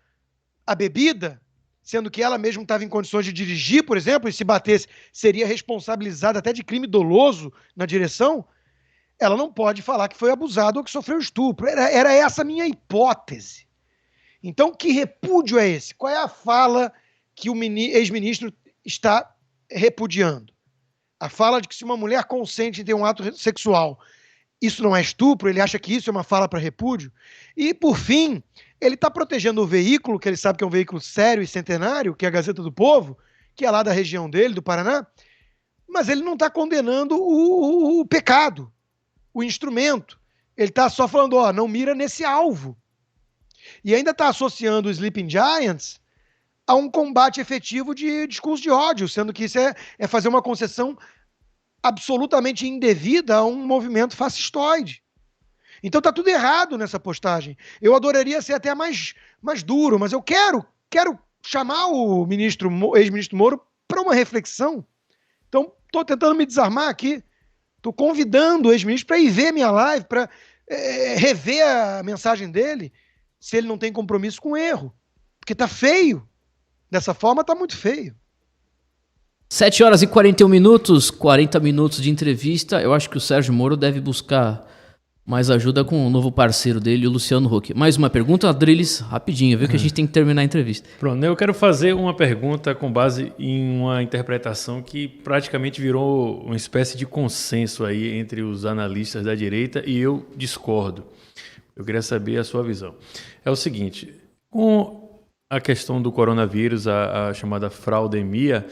a bebida, sendo que ela mesma estava em condições de dirigir, por exemplo, e se batesse seria responsabilizada até de crime doloso na direção, ela não pode falar que foi abusada ou que sofreu estupro. Era essa a minha hipótese. Então, que repúdio é esse? Qual é a fala que o ex-ministro está repudiando? A fala de que se uma mulher consente em ter um ato sexual, isso não é estupro, ele acha que isso é uma fala para repúdio. E, por fim, ele está protegendo o veículo, que ele sabe que é um veículo sério e centenário, que é a Gazeta do Povo, que é lá da região dele, do Paraná, mas ele não está condenando o pecado, o instrumento. Ele está só falando, não mira nesse alvo. E ainda está associando o Sleeping Giants a um combate efetivo de discurso de ódio, sendo que isso é fazer uma concessão absolutamente indevida a um movimento fascistoide. Então tá tudo errado nessa postagem. Eu adoraria ser até mais duro, mas eu quero chamar o ex-ministro Moro para uma reflexão. Então estou tentando me desarmar aqui. Estou convidando o ex-ministro para ir ver minha live, para rever a mensagem dele, se ele não tem compromisso com o erro. Porque tá feio. Dessa forma tá muito feio. 7 horas e 41 minutos, 40 minutos de entrevista. Eu acho que o Sérgio Moro deve buscar mais ajuda com o novo parceiro dele, o Luciano Huck. Mais uma pergunta, Adriles, rapidinho, viu? Que a gente tem que terminar a entrevista. Pronto, eu quero fazer uma pergunta com base em uma interpretação que praticamente virou uma espécie de consenso aí entre os analistas da direita e eu discordo. Eu queria saber a sua visão. É o seguinte, com a questão do coronavírus, a chamada fraudemia,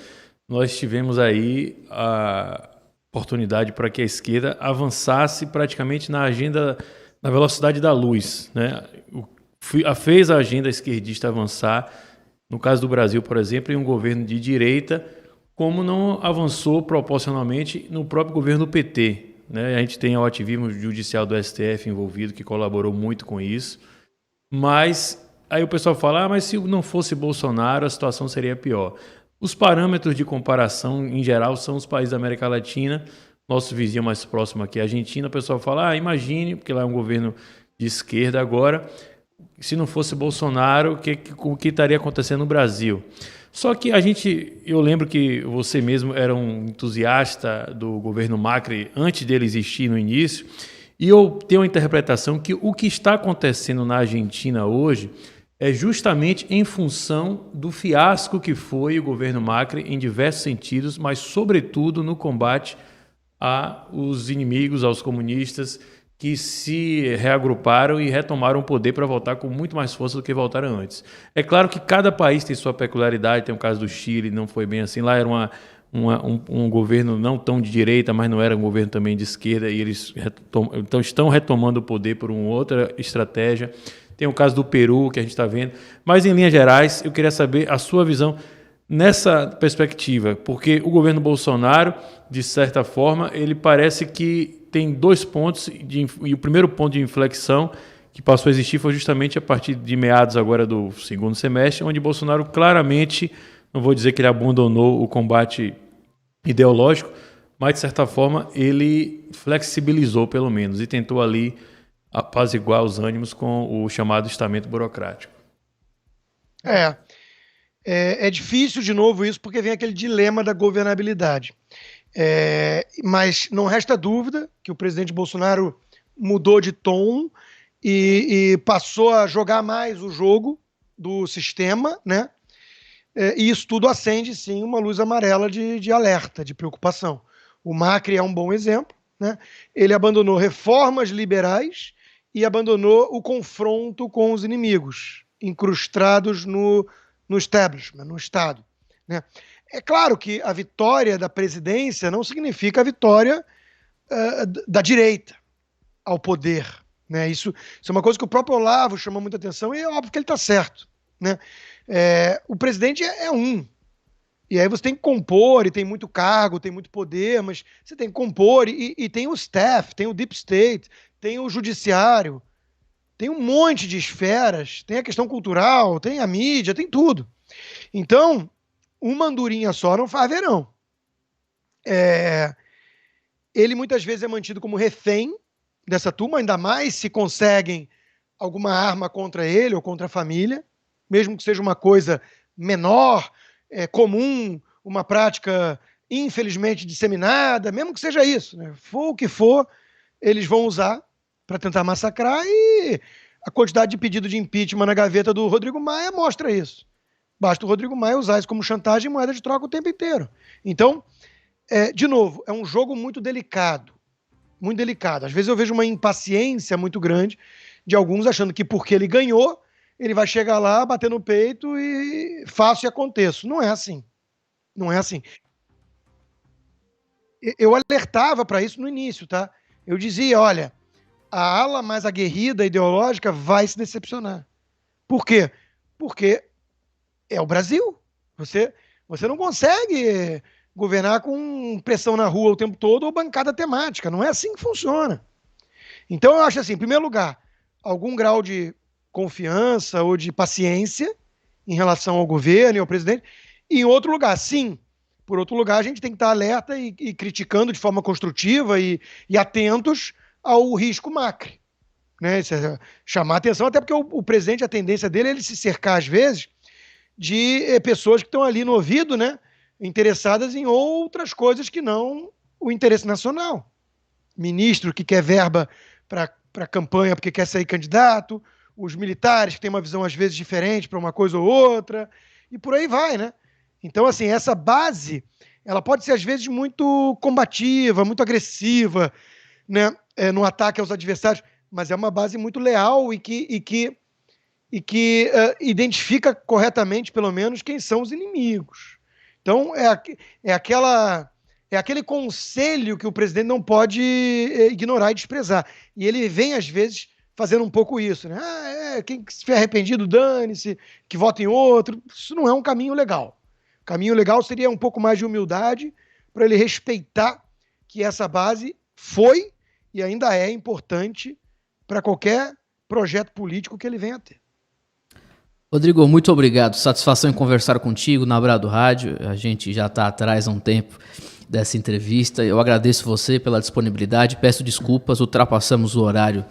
nós tivemos aí a oportunidade para que a esquerda avançasse praticamente na agenda, na velocidade da luz, né? Fez a agenda esquerdista avançar, no caso do Brasil, por exemplo, em um governo de direita, como não avançou proporcionalmente no próprio governo do PT, né? A gente tem o ativismo judicial do STF envolvido, que colaborou muito com isso, mas aí o pessoal fala, mas se não fosse Bolsonaro, a situação seria pior. Os parâmetros de comparação, em geral, são os países da América Latina. Nosso vizinho mais próximo aqui é a Argentina. O pessoal fala, imagine, porque lá é um governo de esquerda agora, se não fosse Bolsonaro, o que estaria acontecendo no Brasil? Só que eu lembro que você mesmo era um entusiasta do governo Macri antes dele existir no início, e eu tenho a interpretação que o que está acontecendo na Argentina hoje é justamente em função do fiasco que foi o governo Macri em diversos sentidos, mas sobretudo no combate aos inimigos, aos comunistas, que se reagruparam e retomaram o poder para voltar com muito mais força do que voltaram antes. É claro que cada país tem sua peculiaridade, tem o caso do Chile, não foi bem assim, lá era um governo não tão de direita, mas não era um governo também de esquerda, e eles então estão retomando o poder por uma outra estratégia. Tem o caso do Peru, que a gente está vendo. Mas, em linhas gerais, eu queria saber a sua visão nessa perspectiva, porque o governo Bolsonaro, de certa forma, ele parece que tem 2 pontos, e o primeiro ponto de inflexão que passou a existir foi justamente a partir de meados agora do segundo semestre, onde Bolsonaro claramente, não vou dizer que ele abandonou o combate ideológico, mas, de certa forma, ele flexibilizou, pelo menos, e tentou ali apaziguar os ânimos com o chamado estamento burocrático. É difícil, de novo, isso, porque vem aquele dilema da governabilidade. Mas não resta dúvida que o presidente Bolsonaro mudou de tom e passou a jogar mais o jogo do sistema, né? E isso tudo acende, sim, uma luz amarela de alerta, de preocupação. O Macri é um bom exemplo, né? Ele abandonou reformas liberais e abandonou o confronto com os inimigos, incrustados no establishment, no Estado, né? É claro que a vitória da presidência não significa a vitória da direita ao poder, né? Isso é uma coisa que o próprio Olavo chamou muita atenção e é óbvio que ele está certo, né? O presidente é um. E aí você tem que compor, e tem muito cargo, tem muito poder, mas você tem que compor, e tem o staff, tem o deep state, tem o judiciário, tem um monte de esferas, tem a questão cultural, tem a mídia, tem tudo. Então, uma andorinha só não faz verão. Ele muitas vezes é mantido como refém dessa turma, ainda mais se conseguem alguma arma contra ele ou contra a família, mesmo que seja uma coisa menor, comum, uma prática infelizmente disseminada, mesmo que seja isso, né? For o que for, eles vão usar para tentar massacrar, e a quantidade de pedido de impeachment na gaveta do Rodrigo Maia mostra isso. Basta o Rodrigo Maia usar isso como chantagem e moeda de troca o tempo inteiro. Então, de novo, é um jogo muito delicado. Muito delicado. Às vezes eu vejo uma impaciência muito grande de alguns achando que porque ele ganhou, ele vai chegar lá, bater no peito e faço e aconteço. Não é assim. Não é assim. Eu alertava para isso no início, tá? Eu dizia, olha, a ala mais aguerrida ideológica vai se decepcionar. Por quê? Porque é o Brasil. Você não consegue governar com pressão na rua o tempo todo ou bancada temática. Não é assim que funciona. Então eu acho assim, em primeiro lugar, algum grau de confiança ou de paciência em relação ao governo e ao presidente. E em outro lugar, sim, por outro lugar, a gente tem que estar alerta e criticando de forma construtiva e atentos ao risco Macri, né? Chamar atenção, até porque o presidente, a tendência dele é ele se cercar, às vezes, de pessoas que estão ali no ouvido, né? Interessadas em outras coisas que não o interesse nacional. Ministro que quer verba para campanha porque quer sair candidato, os militares que têm uma visão às vezes diferente para uma coisa ou outra, e por aí vai, né? Então, assim, essa base, ela pode ser às vezes muito combativa, muito agressiva, né? No ataque aos adversários, mas é uma base muito leal e que identifica corretamente, pelo menos, quem são os inimigos. Então, é aquele conselho que o presidente não pode ignorar e desprezar. E ele vem, às vezes, fazendo um pouco isso, né? Quem se estiver arrependido, dane-se, que vota em outro. Isso não é um caminho legal. O caminho legal seria um pouco mais de humildade para ele respeitar que essa base foi e ainda é importante para qualquer projeto político que ele venha a ter. Rodrigo, muito obrigado. Satisfação em conversar contigo na Brado Rádio. A gente já está atrás há um tempo dessa entrevista. Eu agradeço você pela disponibilidade. Peço desculpas, ultrapassamos o horário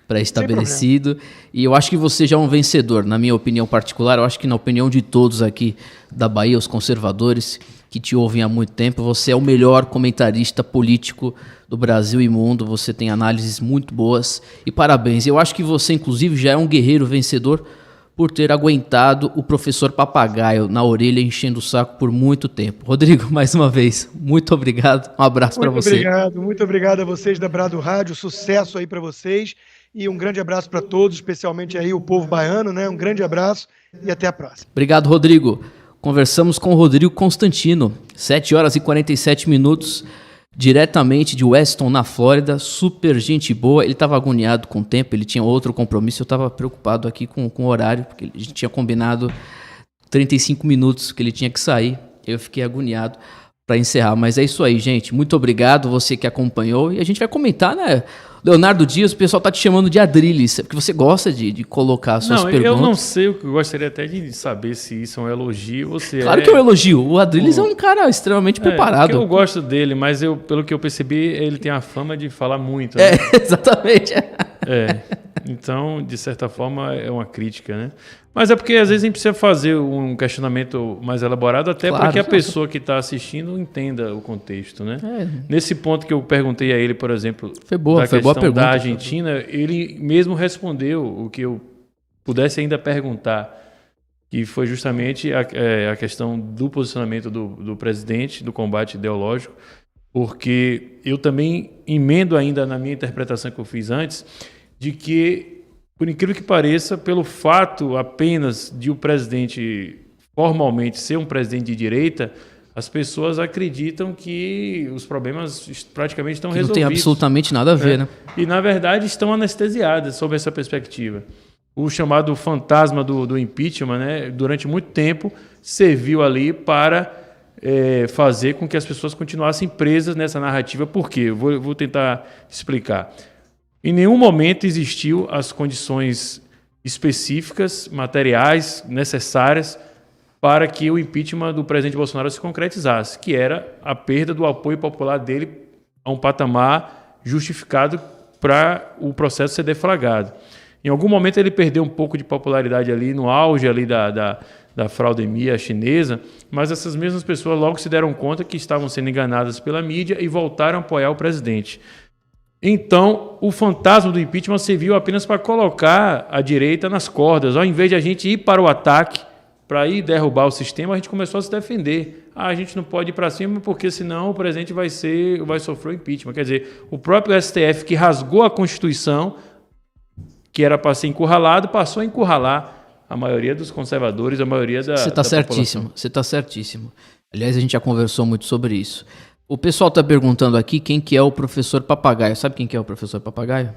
pré-estabelecido. E eu acho que você já é um vencedor, na minha opinião particular. Eu acho que na opinião de todos aqui da Bahia, os conservadores que te ouvem há muito tempo, você é o melhor comentarista político do Brasil e mundo. Você tem análises muito boas e parabéns. Eu acho que você, inclusive, já é um guerreiro vencedor por ter aguentado o professor Papagaio na orelha enchendo o saco por muito tempo. Rodrigo, mais uma vez, muito obrigado. Um abraço para você. Muito obrigado a vocês da Brado Rádio. Sucesso aí para vocês e um grande abraço para todos, especialmente aí o povo baiano, né? Um grande abraço e até a próxima. Obrigado, Rodrigo. Conversamos com o Rodrigo Constantino, 7 horas e 47 minutos, diretamente de Weston, na Flórida. Super gente boa. Ele estava agoniado com o tempo, ele tinha outro compromisso. Eu estava preocupado aqui com o horário, porque a gente tinha combinado 35 minutos que ele tinha que sair. Eu fiquei agoniado para encerrar. Mas é isso aí, gente. Muito obrigado você que acompanhou. E a gente vai comentar, né? Leonardo Dias, o pessoal tá te chamando de Adrilles, porque você gosta de colocar suas perguntas. Eu não sei, eu gostaria até de saber se isso é um elogio ou se Claro que é um elogio. O Adrilles é um cara extremamente preparado. Eu gosto dele, mas pelo que eu percebi, ele tem a fama de falar muito. Né? Exatamente. Então, de certa forma, é uma crítica, né? Mas é porque às vezes a gente precisa fazer um questionamento mais elaborado, até para que a pessoa que está assistindo entenda o contexto, né? Nesse ponto que eu perguntei a ele, por exemplo, foi boa pergunta, da Argentina, ele mesmo respondeu o que eu pudesse ainda perguntar, que foi justamente a questão do posicionamento do presidente, do combate ideológico, porque eu também emendo ainda na minha interpretação que eu fiz antes, de que, por incrível que pareça, pelo fato apenas de o presidente formalmente ser um presidente de direita, as pessoas acreditam que os problemas praticamente estão resolvidos. Não tem absolutamente nada a ver, né? E, na verdade, estão anestesiadas sob essa perspectiva. O chamado fantasma do impeachment, né, durante muito tempo, serviu ali para fazer com que as pessoas continuassem presas nessa narrativa. Por quê? Vou tentar explicar. Em nenhum momento existiu as condições específicas, materiais, necessárias para que o impeachment do presidente Bolsonaro se concretizasse, que era a perda do apoio popular dele a um patamar justificado para o processo ser deflagrado. Em algum momento ele perdeu um pouco de popularidade ali, no auge ali da fraudemia chinesa, mas essas mesmas pessoas logo se deram conta que estavam sendo enganadas pela mídia e voltaram a apoiar o presidente. Então, o fantasma do impeachment serviu apenas para colocar a direita nas cordas. Ao invés de a gente ir para o ataque, para ir derrubar o sistema, a gente começou a se defender. A gente não pode ir para cima porque senão o presidente vai sofrer o impeachment. Quer dizer, o próprio STF, que rasgou a Constituição, que era para ser encurralado, passou a encurralar a maioria dos conservadores, a maioria da Você está certíssimo, você está certíssimo. Aliás, a gente já conversou muito sobre isso. O pessoal está perguntando aqui quem que é o professor Papagaio. Sabe quem que é o professor Papagaio?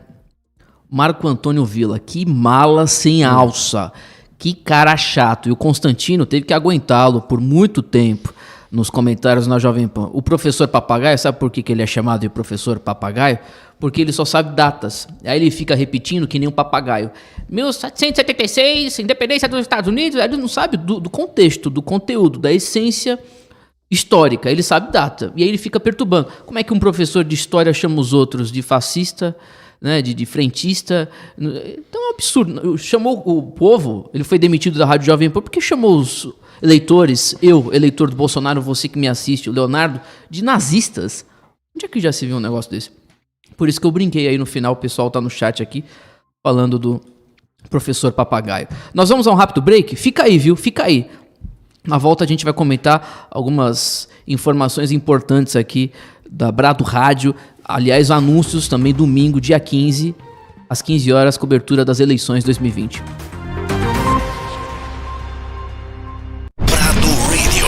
Marco Antônio Villa. Que mala sem alça. Que cara chato. E o Constantino teve que aguentá-lo por muito tempo nos comentários na Jovem Pan. O professor Papagaio, sabe por que ele é chamado de professor Papagaio? Porque ele só sabe datas. Aí ele fica repetindo que nem um papagaio. 1776, independência dos Estados Unidos. Ele não sabe do contexto, do conteúdo, da essência histórica, ele sabe data, e aí ele fica perturbando. Como é que um professor de história chama os outros de fascista, né, de frentista? Então é um absurdo. Chamou o povo, ele foi demitido da Rádio Jovem Pan, porque chamou os eleitores, eu, eleitor do Bolsonaro, você que me assiste, o Leonardo, de nazistas. Onde é que já se viu um negócio desse? Por isso que eu brinquei aí no final, o pessoal tá no chat aqui, falando do professor Papagaio. Nós vamos a um rápido break? Fica aí, viu? Fica aí. Na volta a gente vai comentar algumas informações importantes aqui da Brado Rádio. Aliás, anúncios também domingo, dia 15, às 15 horas, cobertura das eleições 2020. Brado Radio.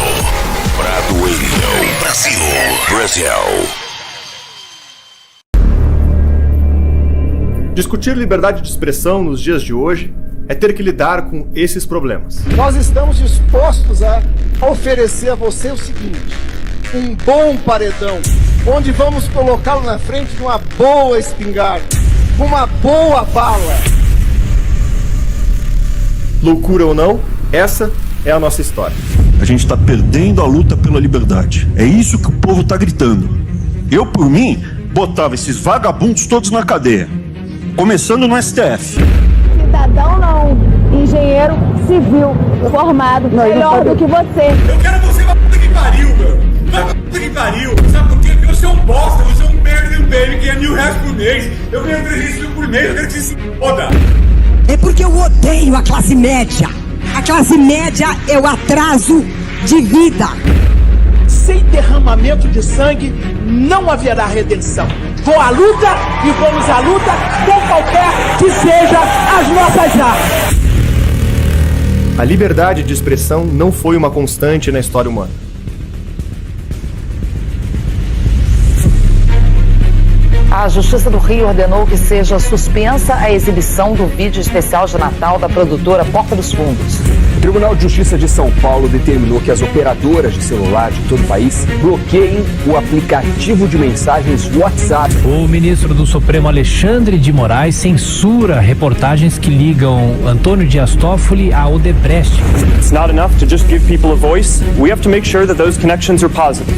Brasil. Discutir liberdade de expressão nos dias de hoje é ter que lidar com esses problemas. Nós estamos dispostos a oferecer a você o seguinte: um bom paredão, onde vamos colocá-lo na frente de uma boa espingarda, uma boa bala. Loucura ou não, essa é a nossa história. A gente está perdendo a luta pela liberdade. É isso que o povo está gritando. Eu, por mim, botava esses vagabundos todos na cadeia, começando no STF. Cidadão não, engenheiro civil formado, melhor do que você. Eu quero você pra puta que pariu, meu. Vai pra puta que pariu. Sabe por quê? Porque você é um bosta, você é um merda de um baby que ganha R$1.000 por mês. Eu ganho 300 mil por mês, eu quero que você se foda. É porque eu odeio a classe média. A classe média é o atraso de vida. Sem derramamento de sangue, não haverá redenção. Vou à luta e vamos à luta com qualquer que seja as nossas armas. A liberdade de expressão não foi uma constante na história humana. A Justiça do Rio ordenou que seja suspensa a exibição do vídeo especial de Natal da produtora Porta dos Fundos. O Tribunal de Justiça de São Paulo determinou que as operadoras de celular de todo o país bloqueiem o aplicativo de mensagens WhatsApp. O ministro do Supremo, Alexandre de Moraes, censura reportagens que ligam Antônio Dias Toffoli a Odebrecht. It's not enough to just give people a voice. We have to make sure that those connections are positive.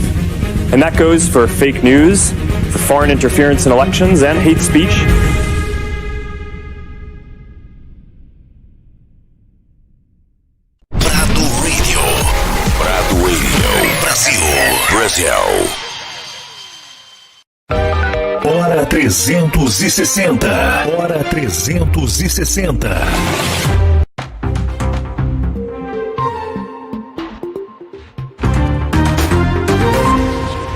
And that goes for fake news, for foreign interference in elections and hate speech. Prado Radio. Brasil. Hora 360. Hora 360.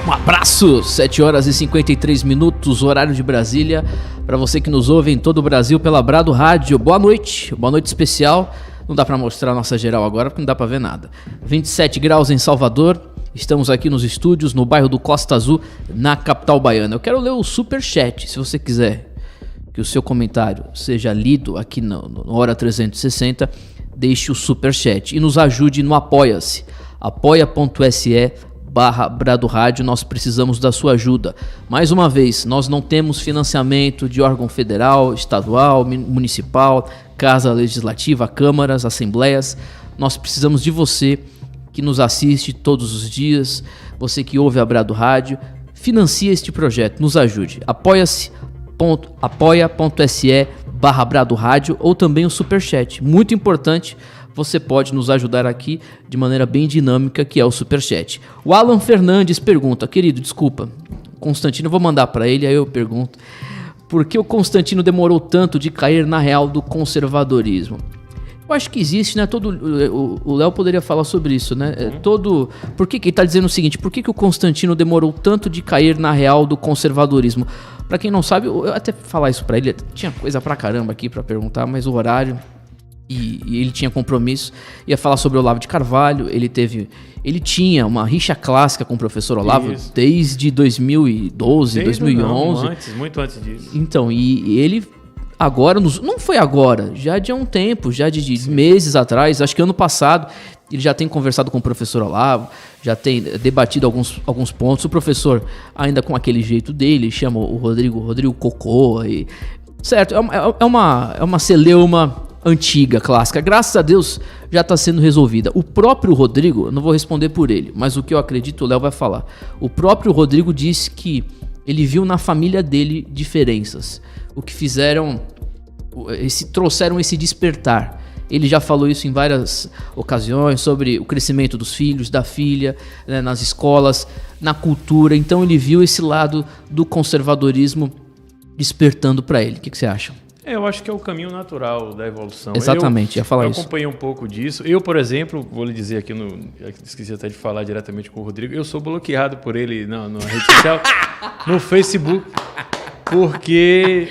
Um abraço, 7 horas e 53 minutos, horário de Brasília, para você que nos ouve em todo o Brasil pela Brado Rádio. Boa noite especial. Não dá para mostrar a nossa geral agora porque não dá para ver nada. 27 graus em Salvador. Estamos aqui nos estúdios, no bairro do Costa Azul, na capital baiana. Eu quero ler o superchat, se você quiser que o seu comentário seja lido aqui no Hora 360, deixe o superchat e nos ajude no Apoia-se, apoia.se/Brado Rádio. Nós precisamos da sua ajuda. Mais uma vez, nós não temos financiamento de órgão federal, estadual, municipal, Casa Legislativa, câmaras, assembleias. Nós precisamos de você que nos assiste todos os dias, você que ouve a Brado Rádio. Financia este projeto, nos ajude. apoia.se/Brado Rádio ou também o superchat. Muito importante, você pode nos ajudar aqui de maneira bem dinâmica, que é o superchat. O Alan Fernandes pergunta, querido, desculpa, Constantino, eu vou mandar para ele, aí eu pergunto, por que o Constantino demorou tanto de cair na real do conservadorismo? Eu acho que existe, né? O Léo poderia falar sobre isso, né? Por que ele está dizendo o seguinte, por que o Constantino demorou tanto de cair na real do conservadorismo? Para quem não sabe, eu até falar isso para ele, tinha coisa pra caramba aqui para perguntar, mas o horário... E ele tinha compromisso, ia falar sobre Olavo de Carvalho, ele tinha uma rixa clássica com o professor Olavo desde 2012, 2011. Muito antes disso. Então, e ele agora, não foi agora, já de há um tempo, já de meses atrás, acho que ano passado, ele já tem conversado com o professor Olavo, já tem debatido alguns pontos, o professor ainda com aquele jeito dele, chama o Rodrigo Cocô, certo, é uma celeuma antiga, clássica, graças a Deus já está sendo resolvida. O próprio Rodrigo, eu não vou responder por ele, mas o que eu acredito o Léo vai falar. O próprio Rodrigo disse que ele viu na família dele diferenças, o que trouxeram esse despertar. Ele já falou isso em várias ocasiões, sobre o crescimento dos filhos, da filha, né, nas escolas, na cultura. Então ele viu esse lado do conservadorismo despertando para ele. O que você acha? Eu acho que é o caminho natural da evolução. Exatamente, ia falar isso. Eu acompanhei um pouco disso. Eu, por exemplo, vou lhe dizer aqui, esqueci até de falar diretamente com o Rodrigo, eu sou bloqueado por ele na rede social, no Facebook, porque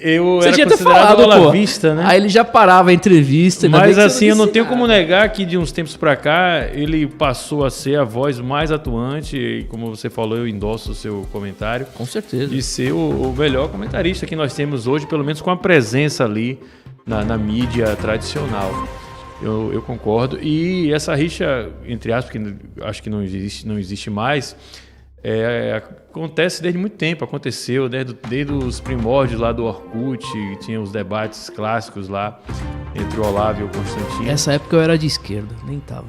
eu Você era tinha considerado olavista, né? Aí ele já parava a entrevista. Mas assim, eu não tenho como negar que de uns tempos pra cá ele passou a ser a voz mais atuante, e como você falou, eu endosso o seu comentário. Com certeza. De ser o melhor comentarista que nós temos hoje, pelo menos com a presença ali na mídia tradicional. Eu concordo. E essa rixa, entre aspas, que acho que não existe mais, acontece desde muito tempo, aconteceu desde os primórdios lá do Orkut, tinha os debates clássicos lá entre o Olavo e o Constantino. Essa época eu era de esquerda, nem tava.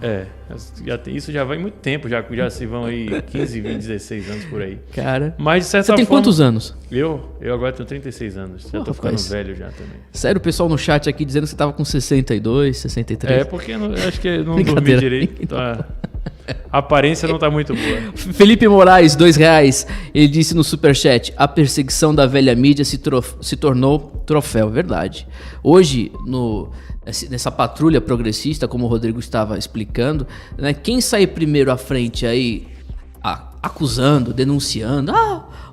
Isso já vai muito tempo, já se vão aí 15, 20, 16 anos por aí. Cara, mas de certa você tem forma, quantos anos? Eu agora tenho 36 anos, já tô ficando velho já também. Sério, o pessoal no chat aqui dizendo que você tava com 62, 63. Porque acho que não dormi direito, então a aparência não tá muito boa. Felipe Moraes, R$2, ele disse no superchat, a perseguição da velha mídia se tornou troféu, verdade. Hoje, nessa patrulha progressista, como o Rodrigo estava explicando, né, quem sair primeiro à frente aí, acusando, denunciando.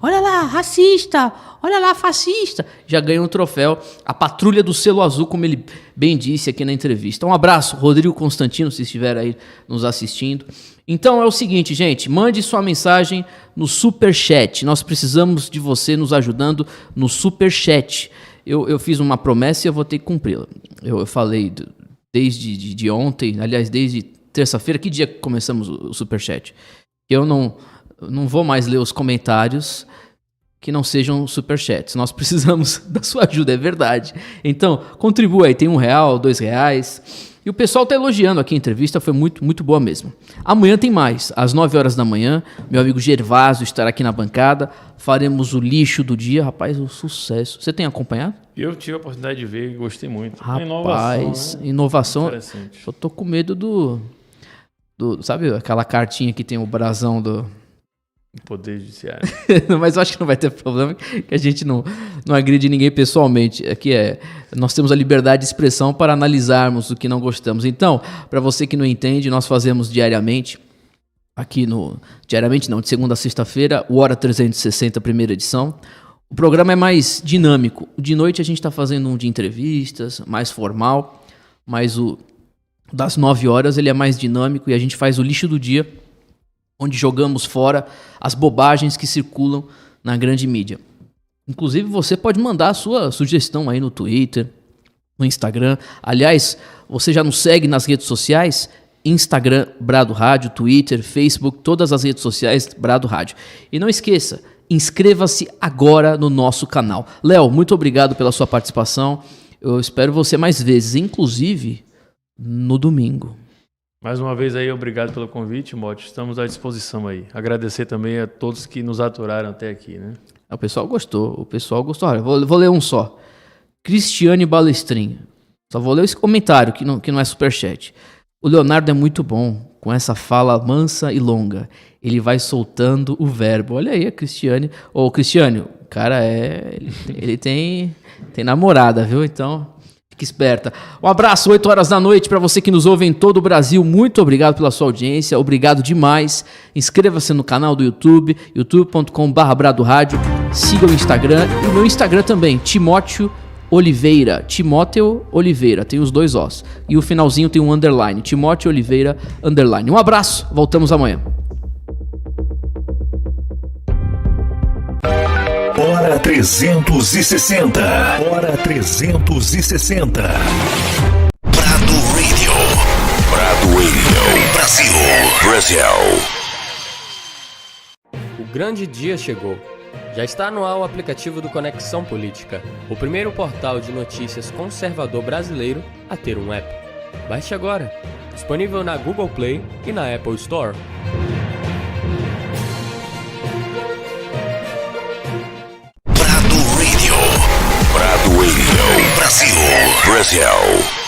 Olha lá, racista, olha lá, fascista. Já ganhou um troféu, a patrulha do selo azul, como ele bem disse aqui na entrevista. Um abraço, Rodrigo Constantino, se estiver aí nos assistindo. Então é o seguinte, gente, mande sua mensagem no Superchat. Nós precisamos de você nos ajudando no Superchat. Eu fiz uma promessa e eu vou ter que cumpri-la. Eu falei desde ontem, aliás, desde terça-feira, que dia que começamos o Superchat? Eu não vou mais ler os comentários que não sejam superchats. Nós precisamos da sua ajuda, é verdade. Então, contribua aí, tem R$1, R$2. E o pessoal tá elogiando aqui a entrevista, foi muito, muito boa mesmo. Amanhã tem mais, às 9 horas da manhã, meu amigo Gervásio estará aqui na bancada, faremos o lixo do dia. Rapaz, um sucesso. Você tem acompanhado? Eu tive a oportunidade de ver e gostei muito. Rapaz, inovação. Interessante. Eu tô com medo do... Sabe aquela cartinha que tem o brasão do... Poder Judiciário. Mas eu acho que não vai ter problema, que a gente não agride ninguém pessoalmente. Aqui nós temos a liberdade de expressão para analisarmos o que não gostamos. Então, para você que não entende, nós fazemos diariamente, diariamente não, de segunda a sexta-feira, o Hora 360, primeira edição. O programa é mais dinâmico. De noite a gente está fazendo um de entrevistas, mais formal, mas o das 9 horas ele é mais dinâmico e a gente faz o lixo do dia, onde jogamos fora as bobagens que circulam na grande mídia. Inclusive, você pode mandar a sua sugestão aí no Twitter, no Instagram. Aliás, você já nos segue nas redes sociais? Instagram, Brado Rádio, Twitter, Facebook, todas as redes sociais, Brado Rádio. E não esqueça, inscreva-se agora no nosso canal. Léo, muito obrigado pela sua participação. Eu espero você mais vezes, inclusive no domingo. Mais uma vez aí, obrigado pelo convite, Motti. Estamos à disposição aí. Agradecer também a todos que nos aturaram até aqui, né? O pessoal gostou. Olha, vou ler um só. Cristiane Balestrin. Só vou ler esse comentário, que não é superchat. O Leonardo é muito bom, com essa fala mansa e longa. Ele vai soltando o verbo. Olha aí a Cristiane. Cristiane, o cara ele tem namorada, viu? Então... Fique esperta. Um abraço, 8 horas da noite para você que nos ouve em todo o Brasil. Muito obrigado pela sua audiência, obrigado demais. Inscreva-se no canal do YouTube, youtube.com/Brado Rádio. Siga o Instagram e o meu Instagram também, Timóteo Oliveira. Timóteo Oliveira, tem os 2 Os. E o finalzinho tem um underline, Timóteo Oliveira, underline. Um abraço, voltamos amanhã. Hora 360. Hora 360. Brado Radio. Brasil. O grande dia chegou. Já está no ar o aplicativo do Conexão Política, o primeiro portal de notícias conservador brasileiro a ter um app. Baixe agora. Disponível na Google Play e na Apple Store. Brado Radio. Brasil.